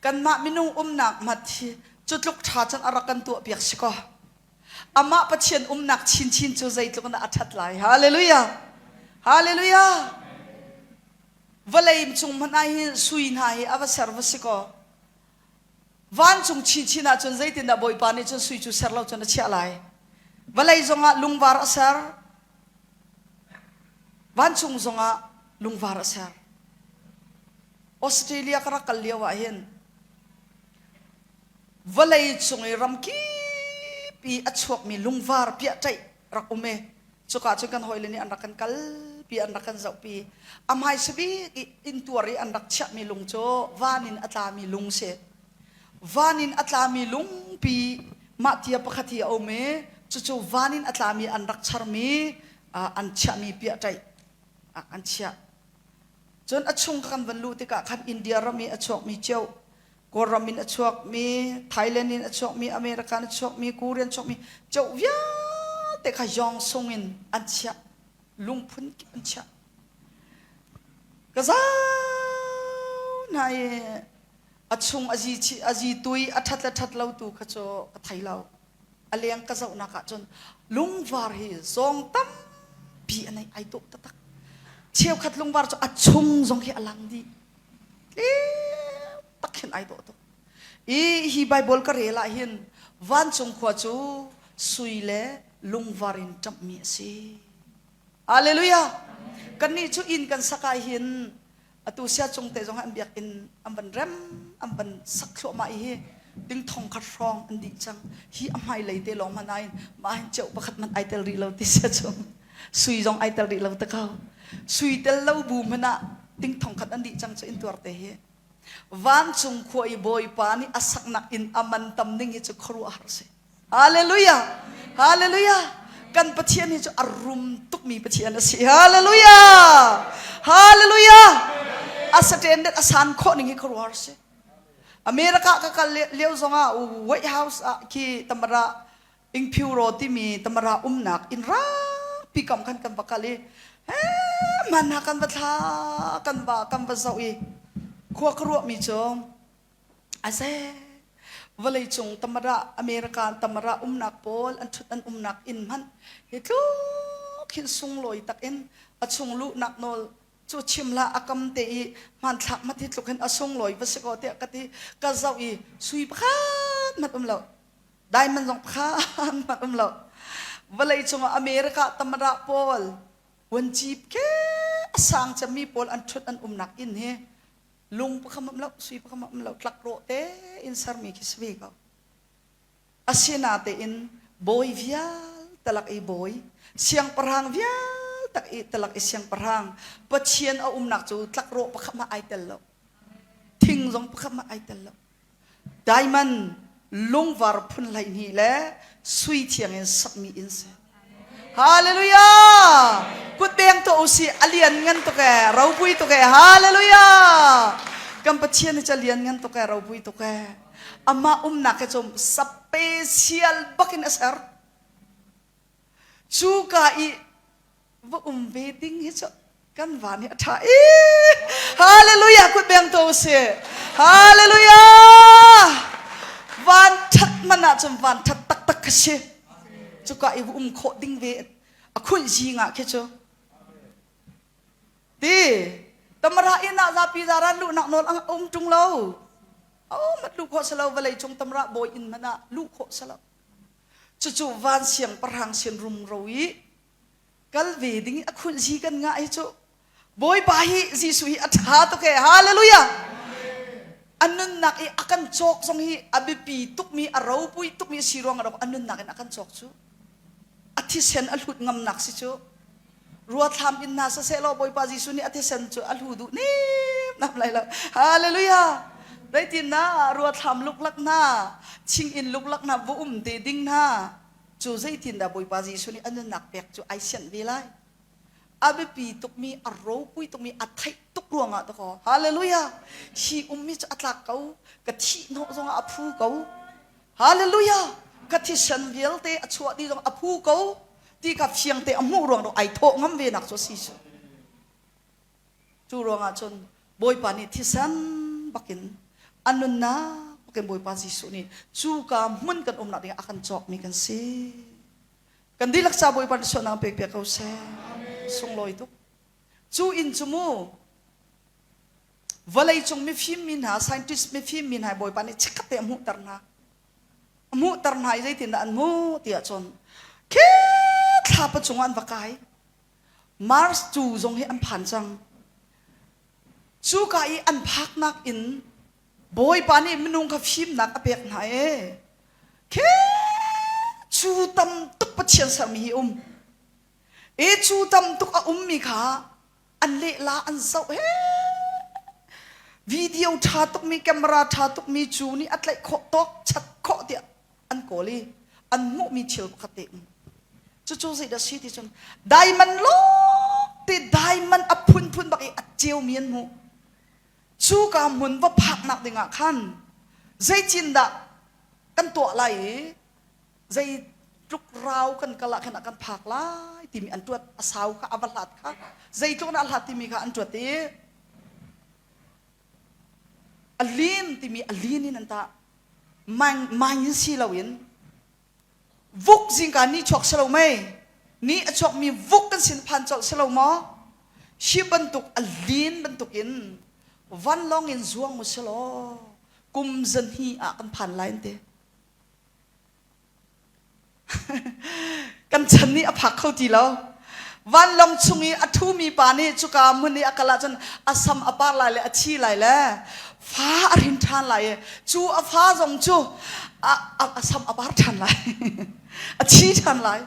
กันมามินุงหนักมาที่จุดลุกชาจันอารักันตัวเปียกสิก็อามาปะเชียนหนักชินจูใจตุกันอัดชัดไหลฮาเลลูยาฮาเลลูยาวลัยจุงมันไอสุยนาฮีอวสารวสิก็วันจุงชินจนใจตินดาบอยปานี่จนสุยจูเสร์เราจนเชี่ยไหลวลัยจงอาลุงวาร์เสร์วันจุงจงอาลุงวาร์เสร์ออสเตรเลียกระกัลเลียวะเห็นวลัยจงไอรัมกีปีอัชวกมีลุงวาร์ปีใจรักอุเมสุขาจงกันหอยเลนี่อันรักกันกัลปีอันรักกันเจ้าปีอามายสบีอินตัวรีอันรักเชมีลุงโจวานินอัตลามีลุงเสวานินอัตลามีลุงปีมาเทียปะขัดเทียอุเมจู่วานินอัตลามีอันรักชาร์มีอันเชมีปีใจอันเชจนอัชงกันวันลูติกะขันอินเดียรามีอัชวกมีเจ้ากอรามินอัชวกมีไทยแลนด์อัชวกมีอเมริกันอัชวกมีกูเรียนอัชวกมีเจ้าวิาแต่ขยองทรงอินอันเชลุงพุนกิอันเชก็จะนาย achung aji tui athat lau tu khacho ka thai lau aliang ka zau na ka chon lungwar hi zong tam pi anai ai to tatak cheu khat lungwar cho achung zong hi alang di takhin ai to to hi bible ka rela hin van chung khwa chu sui le lungwarin tam mi si hallelujah kan ni chu in kan sakai hin atu sia chung te jong han biak in amban rem amban saklo ma hi ding thong khat rong an di chang hi amai leite long manain ma hin cheu pakhat man aitel ri lo ti sia chung sui jong aitel ri lo ta kau sui tel lo bu mana ding thong khat an di chang chu in tur te hi van chung khoi boy pa ni asak nak in aman tam ning hi chu khru har se hallelujah hallelujah kan pathian ni chu arum tuk mi pathian si hallelujah hallelujah asatended asan kho ning hi khru har se America ka leo zonga White House ki tamara ing puro ti mi tamara umnak in ra pikam kan bakali mana kan batha kan ba zawi khwa kru mi chong ase valai chung tamara America tamara umnak pol an thut an umnak in man hitu khin sung loi tak in achung lu nak nol chu chimla akam te I man thak mathi tlukhen asung loi vasiko te kati ka zawi sui pakhat mat lo diamond jong pakhat mat lo valai chung America tamara pol wan jeep ke sang chami pol an thut an umnak in he lung pakam lo sui pakam lo tlak ro te in sarmi ki swi ka asina te in boy vial talak I boy siang parang vial tak I talak isyang parang pathian a umnak chu tlak ro pakhat ma ai tel lo thing jong pakhat ma ai tel lo diamond lungwar phun lai ni le sui thiang in sakmi in se hallelujah kut beng to usi alian ngan to ka raupui to ka hallelujah kam pathian ni chalian ngan to ka raupui to ka ama umnak ke chom special bakin asar chu ka I va wedding hi cho kan van hi tha hallelujah kut beng to se hallelujah van that mana chom van that tak ka se chu ka I kho ding ve akhun ji nga ke cho ti tamara ina za pi za ran lu nak nol ang tung lo mat lu kho salo valai chung tamra boy in mana lu kho salo chu van siang parang sian rum roi kal wedding akhun ji kan nga ai chu boy bahi ji sui atha to ke hallelujah anun nak I akan chok song hi abipi tuk mi arau pui tuk mi sirong arau anun nak akan chok chu athi sen alhut ngam nak si chu ruat tham in na sa selo boy pa ji su ni athi sen chu alhudu ni nam lai la hallelujah dai tin na ruat tham luk lak na ching in luk lak na bu de ding na chu zai tin da boy pa ji su ni anun nak pek chu ai sen vi lai abipi tuk mi arau pui tuk mi athai tuk ruanga to ko hallelujah hi ummi chu atlak kau ka thi no zonga aphu kau hallelujah ka thi san vil te achua di jong aphu kau ti ka phiang te amu ruang do ai tho ngam ve nak so si su chu ruanga chon boy pa ni thi san bakin anun na bakin boy pa si su ni chu ka mun kan umna ding akan chok mi kan si kan dilak sa boy pa so na pek pek kau se sung loi tu chu in chumu valai chung mi phim min ha scientist mi phim min ha boy pa ni chikate mu tarna zai tin an mu tia chon ke tha pa chung an vakai mars chu jong he an phan chang chu ka I an phak nak in boy pa ni minung ka phim nak apek na ke chu tam tuk pa chen sar mi chu tam tuk a mi kha an le la an zau he video tha tuk mi camera tha tuk mi chu ni atlai kho tok chat kho dia an koli an mu mi chil khate chu sai da si ti chon diamond lo ti diamond a phun baki a chiu mian mu chu ka mun va phak nak dinga khan zai chin da kan to lai zai truk rau kan kala kan akan phak lai ti mi an tuat asau ka avalat ka zai to na alhat ti mi ka an tuat ti alin ti mi alin in anta mang si lawin vuk jing ka ni chok selo mai ni achok mi vuk kan sin phan chok selo mo shi bentuk alin bentukin van long in zuang mo selo kum zan hi a kan phan lain te kan chan ni aphak khau ti lo van long chungi athu mi pa ni chuka mun ni akala chan asam apar lai le achi lai le fa arin than lai chu a fa jong chu asam apar than lai achi than lai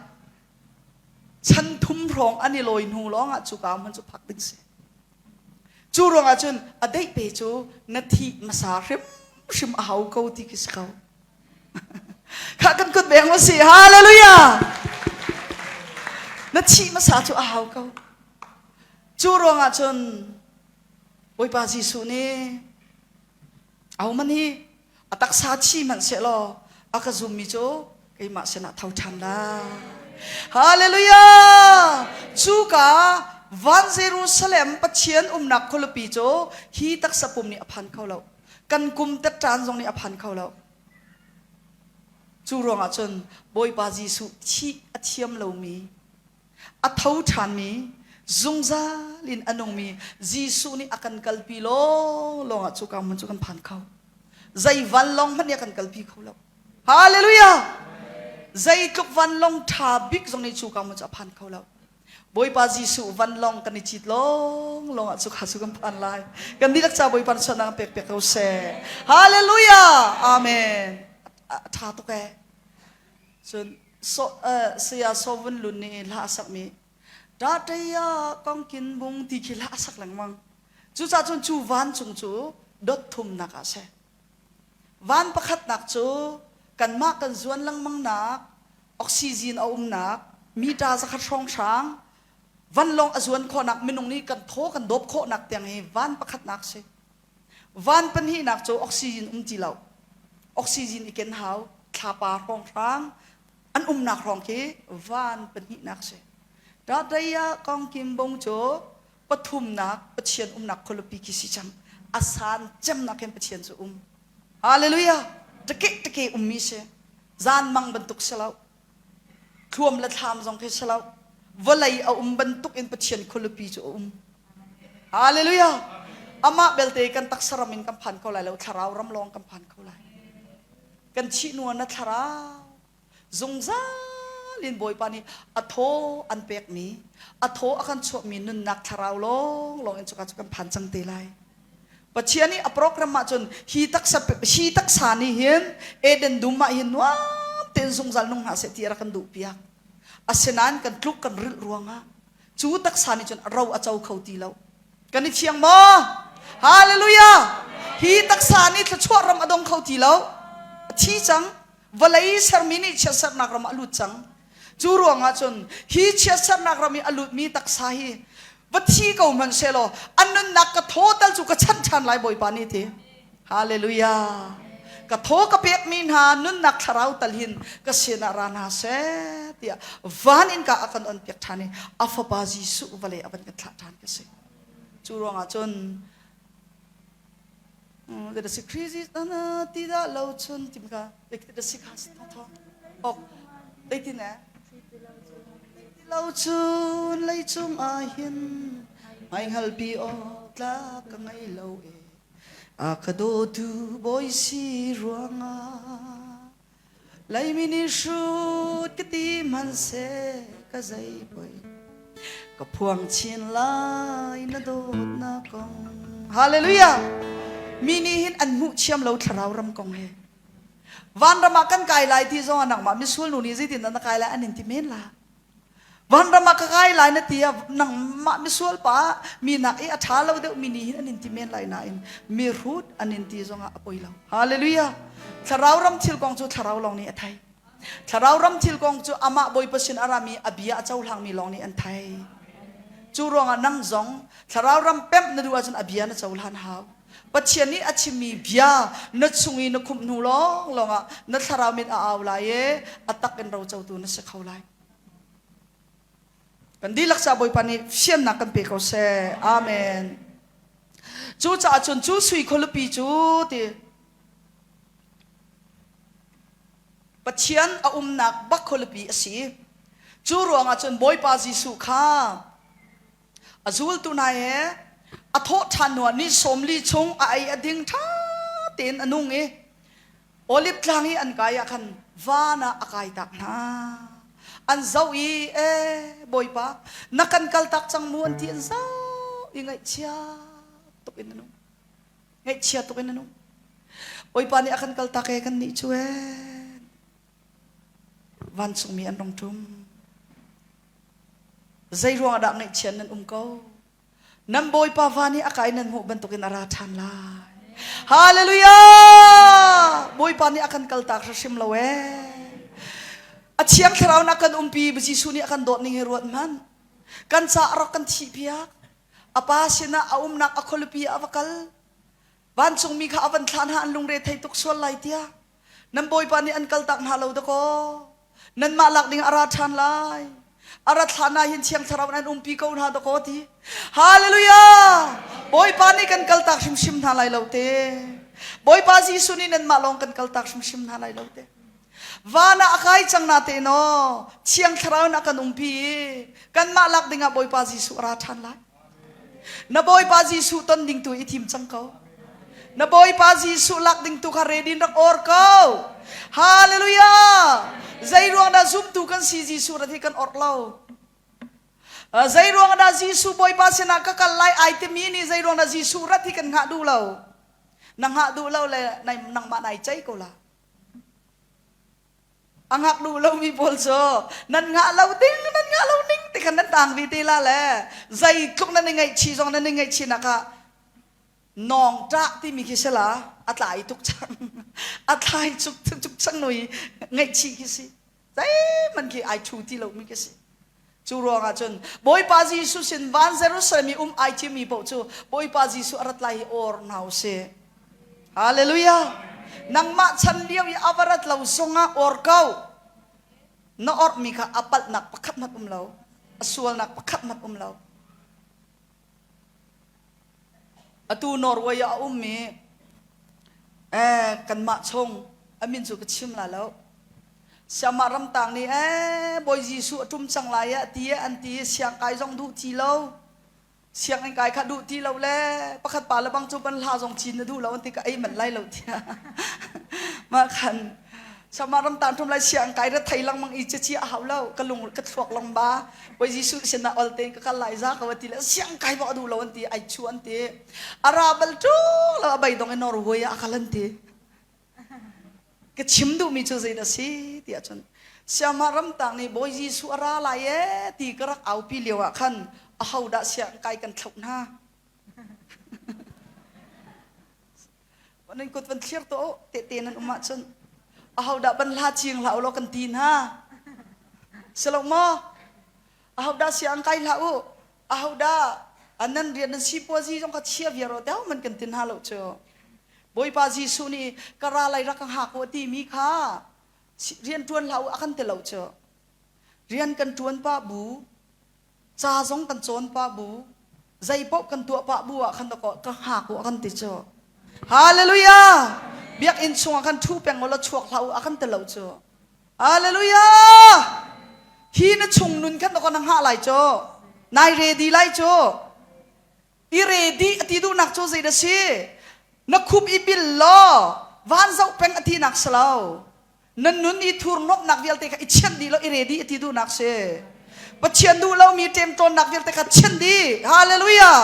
chan thum rong ani loi nu long a chuka mun chu phak ding se chu rong a chun a dei pe chu nathi masa rim a hau ko ti kis kau kha kan kut beng ma si hallelujah na chi ma sa chu a hau ko chu rong a chun oi pa jisu ni au man hi atak sa chi man se lo aka zum mi chu kai ma se na thau than la hallelujah chu ka van Jerusalem pathian nak kholopi chu hi tak sapum ni aphan khau lo kan kum ta tran jong ni aphan khau lo chu rong a chun boi pa jisu chi athiam lo mi a thau than mi zungza lin anong mi jisu ni akan kalpi long a chu ka mun chu kan phan khau zai van long man ya kan kalpi khau lo hallelujah zai tuk van long tha big jong ni chu ka mun chu phan khau lo boi pa jisu van long kan ni chit long a chu kha chu kan phan lai kan ni lak cha boi pan chana pek pek ko se hallelujah amen tha to ke chun so sia sovun lun ni la sak mi da taya kong kin bung ti ki la sak lang mang chu cha chun chu van chung chu dot thum na ka se van pakhat nak chu kan ma kan zuan lang mang nak oxygen a nak mi ta za khat rong sang van long azuan kho nak minung ni kan tho kan dop kho nak tiang he van pakhat nak se van pan hi nak chu oxygen ti lau oxygen iken hau thapa rong rang an nak rong ki van pan hi nak se da daya kong kim bong cho pathum nak pachian nak kholopi ki si chang asan cham nak ken pachian chu hallelujah take mi se zan mang bentuk selau thuam la tham jong ke selau walai a bentuk in pachian kholopi chu hallelujah ama belte kan taksaramin kan phan ko lai lo tharau ram long kan phan ko lai kan chi nuan na tharau zungza lin boi pani atho an pek mi atho akan chho mi nun nak tharau long in chuka chukan phan chang te lai pachiani a program ma chun hi tak sa ni hin eden duma hin wa ten zungzal nung ha se tira kan du piak asenan kan tluk kan ril ruanga chu tak sa ni chun raw a chau khau ti lo kan ni chiang mo hallelujah hi tak sa ni thchwa ram adong khau ti lo thi chang walai sarmini chesar nakram alut chang chu ruanga chun hi chesar nakrami alut mi tak sa hi vathi ko man selo anun nak ka total chu ka chan lai boi pani the hallelujah ka tho ka pek min ha nun nak tharau talhin ka sena ran ha se tia van in ka akan on pek thani afa ba ji su wale aban ka thla than ka se chu ruanga chun there is a crisis ana ti da lo chun tim ka the sikhas tho ok dei tin na lo chun lei chung a hin mai hal pi o tla ka ngai lo e a ka do tu boy si ruanga lai mini shut ka ti man se ka zai boy ka phuang chin lai na do na kong hallelujah mini hin an mu chiam lo tharau ram kong he van rama kan kai lai ti zong anak ma mi sul nu ni zitin na kai lai anin ti men la van rama ka kai lai na ti nang ma mi sul pa mi na e atha lo de mi ni hin anin ti men lai na in mi rut anin ti zong a apoi lo hallelujah tharau ram thil kong chu tharau long ni athai tharau ram thil kong chu ama boi pasin arami abia chau hlang mi long ni an thai chu ronga nang zong tharau ram pem na duwa chun abia na chau han hau pachiani achimi bia na chungi na khum nu long longa na tharau min a aw lai e atak en ro chau tu na se khau lai kan dilak sa boy pani siam na kan pe ko se amen จูจ่าจนจูสุยคนละปีจูตีปัจเจียนอาหนักบักคนละปีสิจูรวงอาจนบอยปาจิสุข้าอาจูลตุนายอโทษทันวนี่สมลีชงไออดิ่งท่าเต็นอนุงโอลิฟกลางอันกายคันวานาอากายตักนาอันเจ้าบอยปานักกันกัลตักจังมวนที่อันเจ้ายังไงเชียตุกินนุไงเชียตุกินนุบอยปานี่akanกัลตักกันนี่ช่วยวันสมีอันรองทุ่มใจรวงดักไงเชียนนั้นเขานั่นบอยปาวานี่อากายนั้นหูบรรทุกินอาราชันลายฮาเลลูยาบอยปานี่akanกัลตักสิมลาเวอาเชียงเรานักกันปีบจิสุนี่akanโดดนิ่งรวดมันกันสารักกันชีพิยักapa sina nak akolupi avakal ban chung mi kha avan thlan han lung re thai tuk sol lai tia nan boy pani an kal tak na lo da ko nan ma lak ding ara than lai ara thana hin chiang tharaw nan pi ko na da ko ti hallelujah boy pani kan kal tak sim sim na lai lo te boy pa ji suni nan ma long kan kal tak sim sim na lai lo te vana akai chang na te no chiang tharaw na kan pi kan ma lak ding a boy pa ji su ara than lai na boy pa Jisu ton ding tu itim chang ko na boy pa Jisu lak ding tu ka ready nak or ko hallelujah zai ruang da zum tu kan si Jisu ra thi kan or lo zai ruang da Jisu boy pa sina ka kalai item ni zai ruang da Jisu ra thi kan nga du lo nang ha du lo le nai nang ma nai chai ko la angak du lo mi bol so nan nga lo ding te kan nan tang vi ti la le zai tluk nan ngai chi jong nan ngai chi na ka nong trak ti mi ki sela atlai tuk chang atlai chuk chang noi ngai chi ki si zai man ki ai thu ti lo mi ki si chu ro nga chun boy pa ji su sin van Jerusalem ai chi mi po chu boy pa ji su aratlai or now se hallelujah nang ma chan liaw i avarat law songa or kau na or mi kha apal nak pakhat mat law asual nak pakhat mat law atu Norway a mi kan ma chong amin chu ka chim la law sama ram tang ni boy Jisu atum chang la ya ti an ti siang kai jong du ti law siang anh cái khát đủ ti lâu le, bắt khát bà là băng chụp bắn la dòng chín đủ lâu anh thì cái mình lai lâu tia, mà khăn, sao mà làm tạm trong lại siang cái đó thấy lăng mang ít chia hảo lâu, cái lùng cái thuộc lăng ba, bây giờ sự sinh nào tên cái lại ra cái thì là siang cái bỏ đủ lâu anh thì ai chua anh thì, Arabel chú là bây giờ cái Norway à cái lần thì, cái chim đủ mi chú gì đó xí thì chọn, sao mà làm tạm này bây giờ sự ara lại thì cái rắc áo pi liều à khăn hầu đã siang cái cần thọc na,วันนี้กดวันเชียร์โตเตะนั่นอุมาชนhầu đã ban la chiang lão lo cần tin ha, selong mo hầu đã siang cái lão hầu đã anh nên riêng nên si po gì trong cái chia việc rồi đéo mình cần tin ha lão chưa, bôi pa gì su ni kara lại ra cái hạc của ti mi kha riêng tuan lão akan te lão chưa, riêng cần tuan pa bu cha giống cần trốn pa bu dây bốc cần tua pa bu akan to cái hạc của akan te chưa, hallelujah biak in chung akan thu peng ola chuak lau akan te lau cho hallelujah hi na chung nun kan ko nang ha lai cho nai ready lai cho i ready ati du nak cho zai da si na khup i bil lo van zau peng ati nak slau nan nun i thur nop nak vial te ka i chen di lo i ready ati du nak se pa chen du lo mi tem ton nak vial te ka chen di hallelujah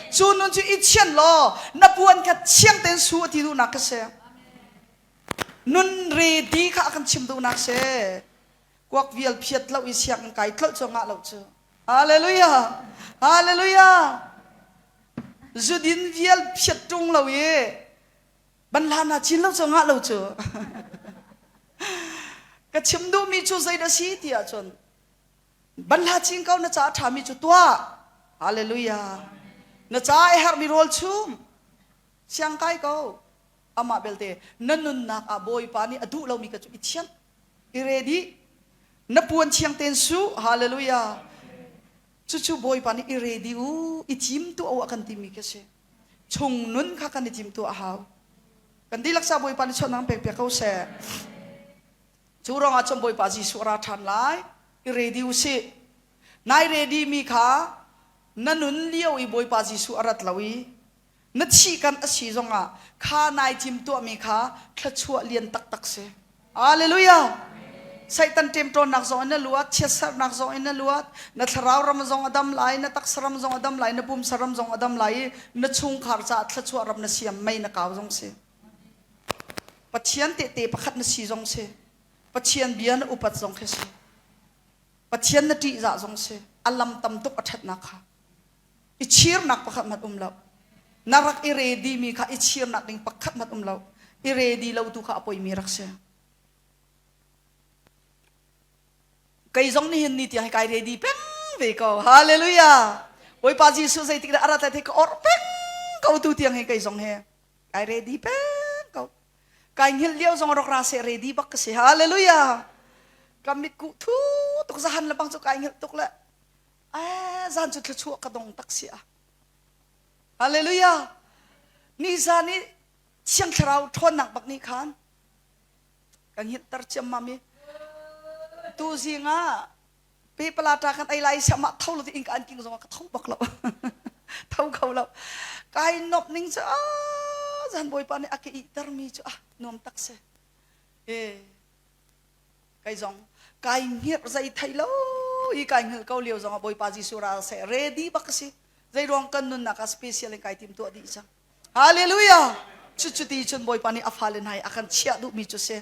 chu nun chu i chen lo na puan ka chiang ten su ati du nak se nun ready ka akan chim du nak se kwak vial phiat lo i siang kai thol cho nga lo chu hallelujah hallelujah zudin vial phiat tung lo ye ban la na chin lo cho nga lo chu ka chim du mi chu zai da si tia chon ban la ching kau na cha tha mi chu tua hallelujah na cha e har mi rol chum siang kai ko ama belte nanun nak aboy pani adu lo mi ka chu ichian i ready na puan chiang ten su hallelujah chu chu boy pani i ready u ichim tu aw akan ti mi ka se chung nun kha kan tim tu a hau kan di laksa boi pani chon nang pek pek kau se chu rong a chom boi pa ji sura than lai i ready u si nai ready mi kha nanun liao i boi pa ji su arat lawi na chi kan a si zonga kha nai tim tu mi kha thla chua lian tak tak se hallelujah Satan tempton nak zong ina luat chesar nak zong ina luat na tharau ram zong adam lai na taksaram zong adam lai na pum saram zong adam lai na chung khar cha thla chua ram na siam mai na kaw zong se pachian te pakhat na si zong se pachian bian upat zong khe se pachian na ti za zong se alam tam tuk athat na kha ichir nak pakhat mat umlaw narak i ready mi kha ichir nak ding pakhat mat umlaw i ready law tu kha apoi mi rak se cây giống ni hin ni ti hai kai ready peng ve ko hallelujah oi pa ji su sai tik ara ta thik or peng ko tu tiang hai kai giống he kai ready peng ko kai ngil liao zong rok ra se ready bak se hallelujah kamit ku thu tuk zahan la bang chu kai ngil tuk la zan chu thla chu ka dong tak sia hallelujah ni zani chiang thrau thon nak bak ni khan kang hit tar cham mami tu zinga pe palata kan ai lai sama thau lo ing kan king zong ka thau bak lo thau khau lo kai nop ning cha zan boi pa ne ake i tar mi chu nom tak se kai zong kai ngiet zai thai lo i kai ngel kau liao zong boi pa ji sura se ready bak si zai rong kan nun na ka special kai tim tu di chang hallelujah chu chu ti chun boi pa ni afalen hai akan chia du mi chu se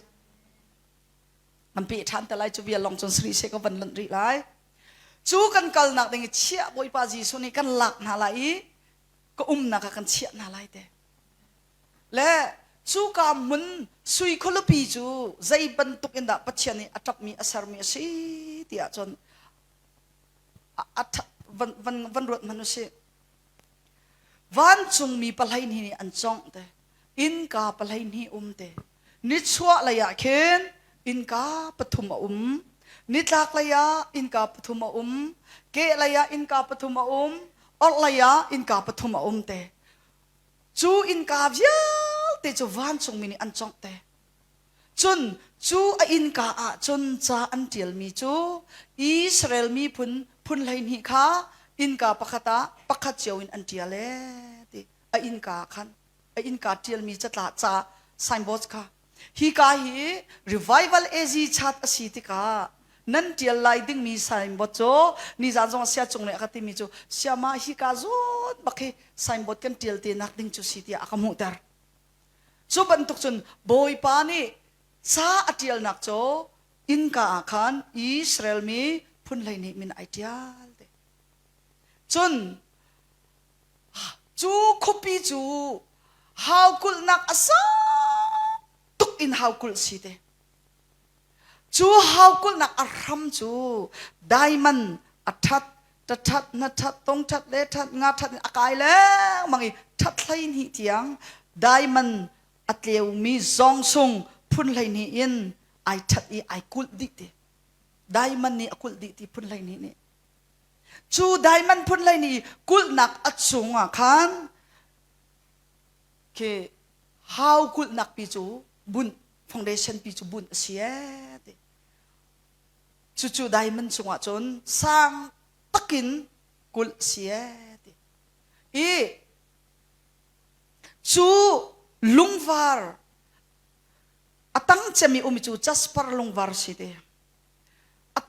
มันปีทันแต่ไรจูเวียลองจนสรีเสกวันลันรีไรจูกันกัลนักเดงเชียบอยปาจีสุนี่กันหลักนาไรก็นักกันเชียนาไรเดและจูกามันสุยคนละปีจูใจบรรทุกอินดาปัจจัยนี้อัตมีอาสารมีสิที่อาจนอัตวันรถมนุษย์วันจงมีปลายนี้อันจงเดอินกาปลายนี้เดนิชวะระยะเข็นอินกาปฐุมนิตากลายะอินกาปฐุมเกลายะอินกาปฐุมอลลายะอินกาปฐุมเตจูอินกาเยลเตจูวันจงมินิอันจงเตจุนจูอินกาจุนจาอันเดียลมีจูอิสราเอลมีพุนไหลนิคาอินกาปะขตาปะขเจียวอินอันเดียเลติอินกาคันอินกาเดียลมีจะตาจาไซน์บอสค่ะฮีกาฮี revival เอจีชัดอสิติกานั่นเดียลไลดิ้งมีไซน์บอสโจนี่จานจงเสียจงเลยกติมีโจเสียมาฮีกาโจบักเฮไซน์บอสกันเดียลเตนักดิ้งจุสิติอาคามุตร์โจบันทุกจนบอยปานีซาอเดียลนักโจอินกาคันอิสราเอลมีพุนไหลนิมินไอเดียลเดจนจูคุปีจูฮาวกุลนักอาซาอินฮาวกุลสิเดจูฮาวกุลนักอารัมจูไดมันอัทัดตัดทัดนัดทัดตรงทัดเลทัดงาทัดอากายแล้วมังอีทัดไลนี่เตียงไดมันอัตเลวมีซองซุงพุ่นไลนี่อินไอทัดอีไอกุลดิเดไดมันนี่อกุลดิที่พุ่นไลนี่นี่จูไดมันพุ่นไลนี่กุลนักอัดซุงอ่ะคันเคฮาวกุลนักปีจูบุญ foundation ปีจุบุญเสียดิจู่ๆได้มันสงวนจนสร้างตะกินกุลเสียดิจู่ลุงวาร์ตั้งจะมีจู่จัสปาร์ลุงวาร์สิเด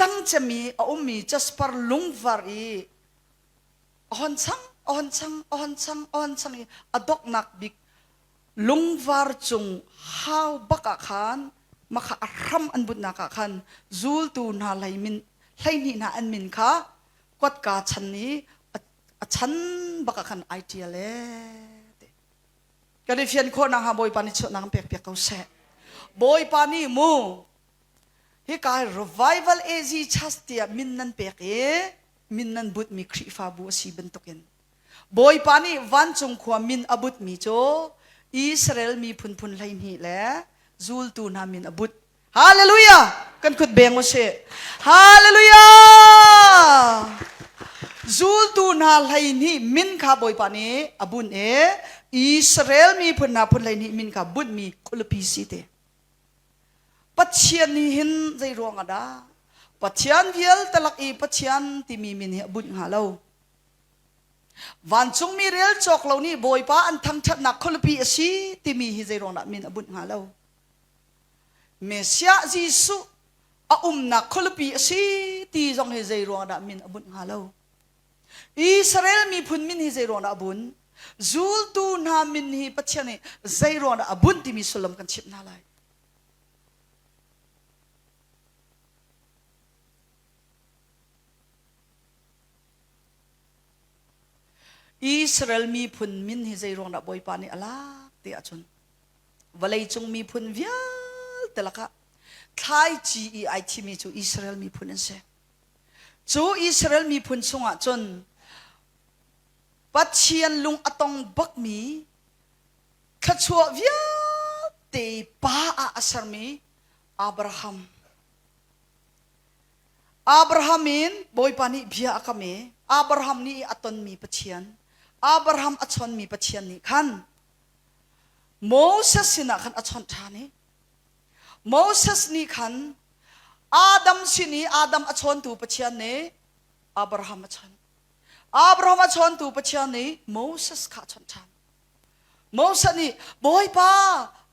ตั้งจะมีจัสปาร์ลุงวาร์อ่อนช่างอดอกนักบิกลุงวาร์จงฮาวบักขันมาขารำอันบุญนักขันจูลตูนาไหลมินไหลนี่นาอันมินค่ะกวดกาชันนี้ชันบักขันไอเดียเลยกันดิเฟียนคนนางฮาบอยปานิชนางเปียกเขาเสะบอยปานิมูฮิกาย revival เอจีชัสเตียมินนันเปียกมินนันบุตรมีครีฟาบัวสีเป็นตุกินบอยปานิวันจงขวามินอบุตรมีโจอิสราเอลมีพุนไหลนี่แหละจูลตูนามินอบุตฮาเลลูยากันขุดเบงโอเชฮาเลลูยาจูลตูนาไหลนี่มินข้าบอยปานีอบุน Israel mi phun na phun lai ni min ka bun mi khulupi si te pathian ni hin zai ruang ada pathian vial talak i pathian ti mi min he bun nga lo van chung mi rel chok lo ni boy pa an thang that na khulupi asi ti mi hi zai ruang na min bun nga lo Mesia Jisu a na khulupi asi ti jong hi zai ruang na min bun nga lo Israel mi phun min hi zai ruang na bun Zul tu na min hi pathian ni zai ruang na bun ti mi sulam kan chip na lai Israel mi phun min hi zai ruang na boy pa ni ala ti achun walai chung mi phun vial telaka thai chi I thi mi chu Israel mi phun se chu Israel mi phun chunga chun pathian lung atong bak mi khachua vial te pa a asar mi Abrahamin boy pa ni bia akame Abraham ni aton mi pathian Abraham achon mi pathian ni khan Moses sina khan achon thani Moses ni khan Adam sini Adam achon tu pathian ne Abraham achon tu pathian ne Moses kha achon than Moses ni boy pa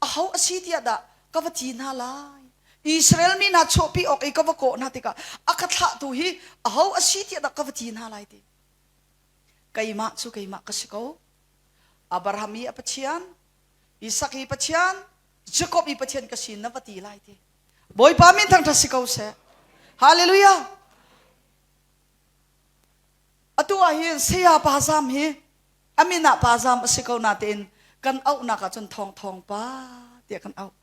ahau asitia da kawati na lai Israel mi na chopi ok ikawako na tika akatha tu hi ahau asitia da kawati na lai ti Kaima chu kaima kasiko Abraham i pathian Isaac i pathian Jacob i pathian kasin na pati lai ti boy pa min thang thasiko se hallelujah atu ahin seya pasam hi amina pasam asiko natin kan au na ka chun thong pa ti kan au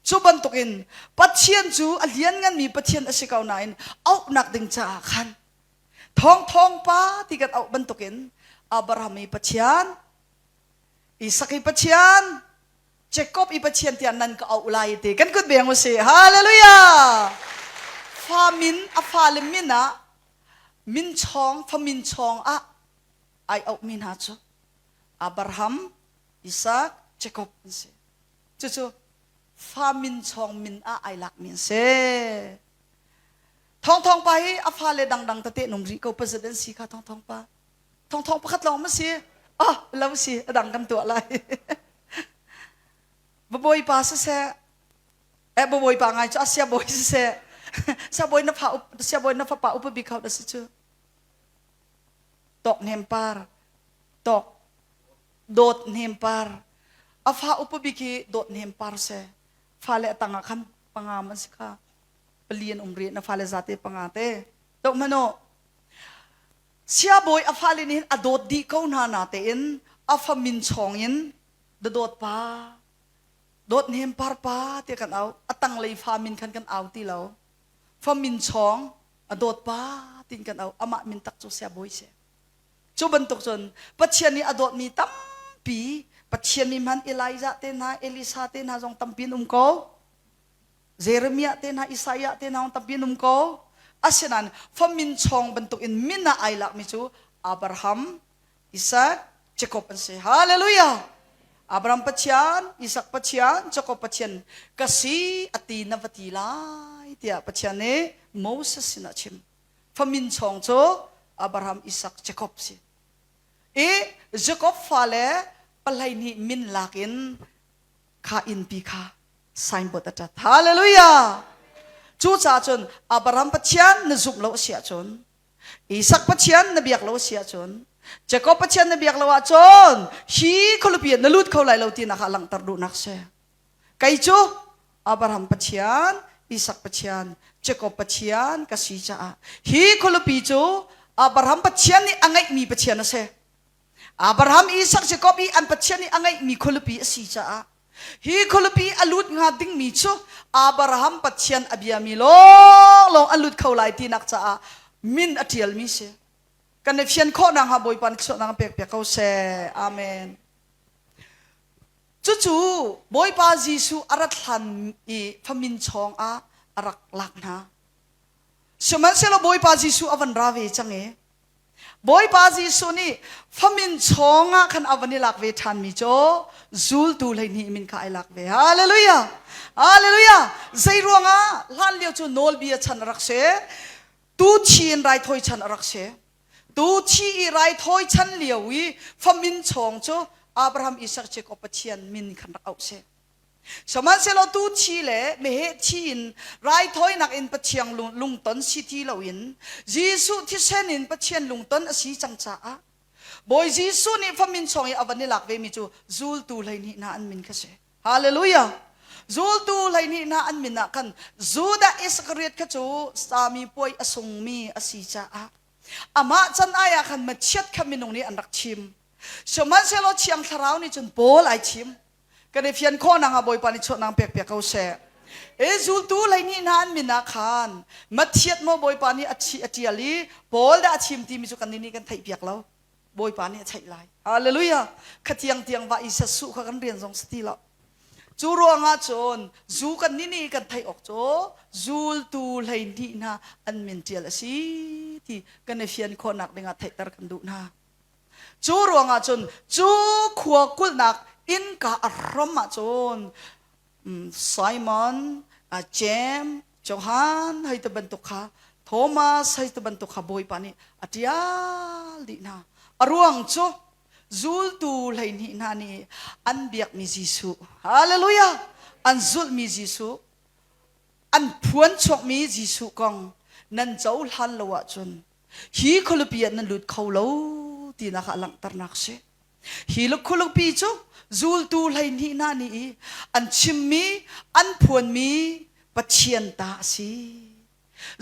chuban tukin pathian chu alian ngan mi pathian asiko nain au nak ding cha khan thong pa tigat au bantukin Abraham i pathian Isaac i pathian Jacob i pathian tian nan ka au lai te kan kut beng se hallelujah famin afalemina min chong famin chong a ai au min ha chu Abraham Isaac Jacob se chu famin chong min a ai lak min se thong pa hi afale dang tate numri ko presidency ka thong pa khat lo ma si lo si dang kan to lai boy pa se boy pa ngai cha sia boy se sa boy na fa pa up bi khau da si chu tok nem par tok dot nem par afa up bi ki dot nem par se fale tanga khan pangaman si ka Palian umri na fale zate pangate. Tok mano. Siya boy afale ni adot di ko na natin afa min chongin dodot pa. Dot nem par pa ti kan aw atang lay famin kan aw ti law. Fa min chong adot pa tin kan aw ama min tak chu siya boy se. Chu bantok chon pathian ni adot mi tampi pathian mi man Elijah te na Elisa te na jong tampin ko. Jeremia te na Isaiah te na tapinum ko asinan famin chong bentuk in mina ailak mi chu Abraham Isaac Jacob se hallelujah Abraham pathian Isaac pathian Jacob pathian kasi ati navati lai tia pathian ne Moses sinachim famin chong cho Abraham Isaac Jacob se Jacob fale palai ni min lakin kha in pi kha signboard atat hallelujah chu cha chun Abraham pathian na zup lo sia chun Isaac pathian na biak lo sia chun Jacob pathian na biak lo wa chun hi kholupi na lut kholai lo ti na khalang tardu nak se kai chu Abraham pathian Isaac pathian Jacob pathian ka si cha hi kholupi chu Abraham pathian ni angai mi pathian se Abraham Isaac Jacob i an pathian ni angai mi kholupi si cha Hi kholupi alut nga ding mi chu Abraham pathian abiami long alut khaulai ti nak cha min atial mi se connection kho nang ha boy pan chu nang pek kau se amen chu boy pa Jisu arat hlan I famin chong a arak lak na Suman selo boy pa Jisu avan rave change boy pa Jisu ni famin chonga khan avani lak ve than mi cho zul tu lai ni min kha ai lak ve hallelujah hallelujah zai ruanga lan liu chu nol bi chan rak se tu chin rai thoi chan rak se tu chi rai thoi chan liu wi famin chong cho Abraham Isaac Jacob pachian min khan rak au se Saman selo tu chi le me he chin rai thoi nak in pachiang lung ton city lo in Jisu thi sen in pachian lung ton asi chang cha a boy Jisu ni famin chong avani lak ve mi chu zul tu lai ni na an min ka se hallelujah zul tu lai ni na an min na kan Juda Iscariot ka chu sami poi asung mi asi cha a ama chan aya khan ma chet khaminung ni an rak chim Saman selo chiang tharau ni chun bol ai chimกันในเพียนข้อนังอบอยปานิชดนางเปียกเขาเสจูตูไรนี่นานมินาคานมาเทียดมอบอยปานิอจิอาลีบอลได้ชิมทีมิจุกันนี่กันไทยเปียกแล้วบอยปานิใช่ไรฮาเลลูยาขัดเตียงว่าอิสสุขกันเรียนสองสติละจูรัวงาจนจูกันนี่กันไทยออกโจจูตูไรนี่นาอันมินเจลสิที่กันในเพียนข้อนักในงาไทยตระกันดูนาจูรัวงาจนจูขัวกุลนักอินกาอารมณ์จนไซมอนเจมจอฮันให้ตะบันตุขาโทมัสให้ตะบันตุขาบอยปานิอติยาลีนาอรวงโจจูลตูไลนี่นานี่อันเบียกมีจิสุฮาเลลูยาอันจูลมีจิสุอันพวนชกมีจิสุกองนันเจ้าหันละวะจนฮีคลุปีนันหลุดเขาเลวตีนักหลังตระหนักเสฮีลุคลุปีโจจูลตูไลนี่นานี่อันชิมมีอันพวนมีปัจเจียนตาสี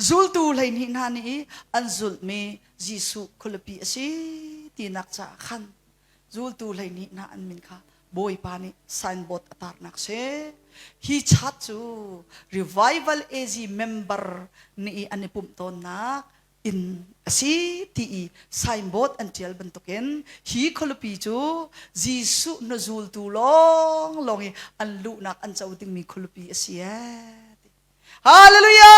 จูลตูไลนี่นานี่อันจูลมีจิสุคลปีสีตีนักจากขันจูลตูไลนี่นาอันมินค่ะบอยปานิไซน์บอร์ดตาร์นักเสฮีชัดจู revival AG memberนี่อันนี้ปุ่มต้นนักอินสีที่ไซน์บอร์ดอันเจลบรรทุกเองฮีคลปีจูจิสุนจูลตูลองอันลุนักอันเจ้าติงมีคลปีเสียฮาเลลูยา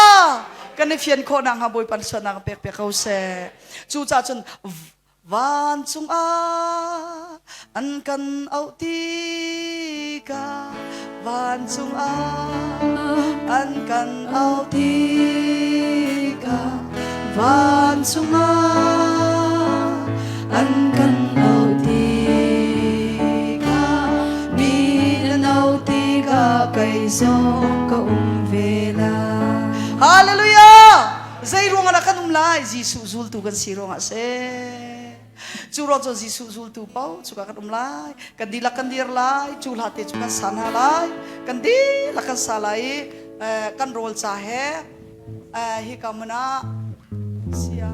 กันในเพียนโคนังฮาบอยปันสนังเปียกเขาเสจูจ่าจนวันจงอันกันเอาตีกาวันจงอันกันเอาตีกาวันจงอันกันเอาตีกามีเอาตีกาไกโซก็เวลาฮาเลลูยาใจรวงอะไรกันลายจิสุจูลตูกันสิรวงอาเซจูรอจนจิสุจูลตูเป้าจุกกันลายกันดีละกันดีลายจูลาเตจุกันสันหาลายกันดีละกันสาลายกันโรลจ่าเฮฮิกามนะเสีย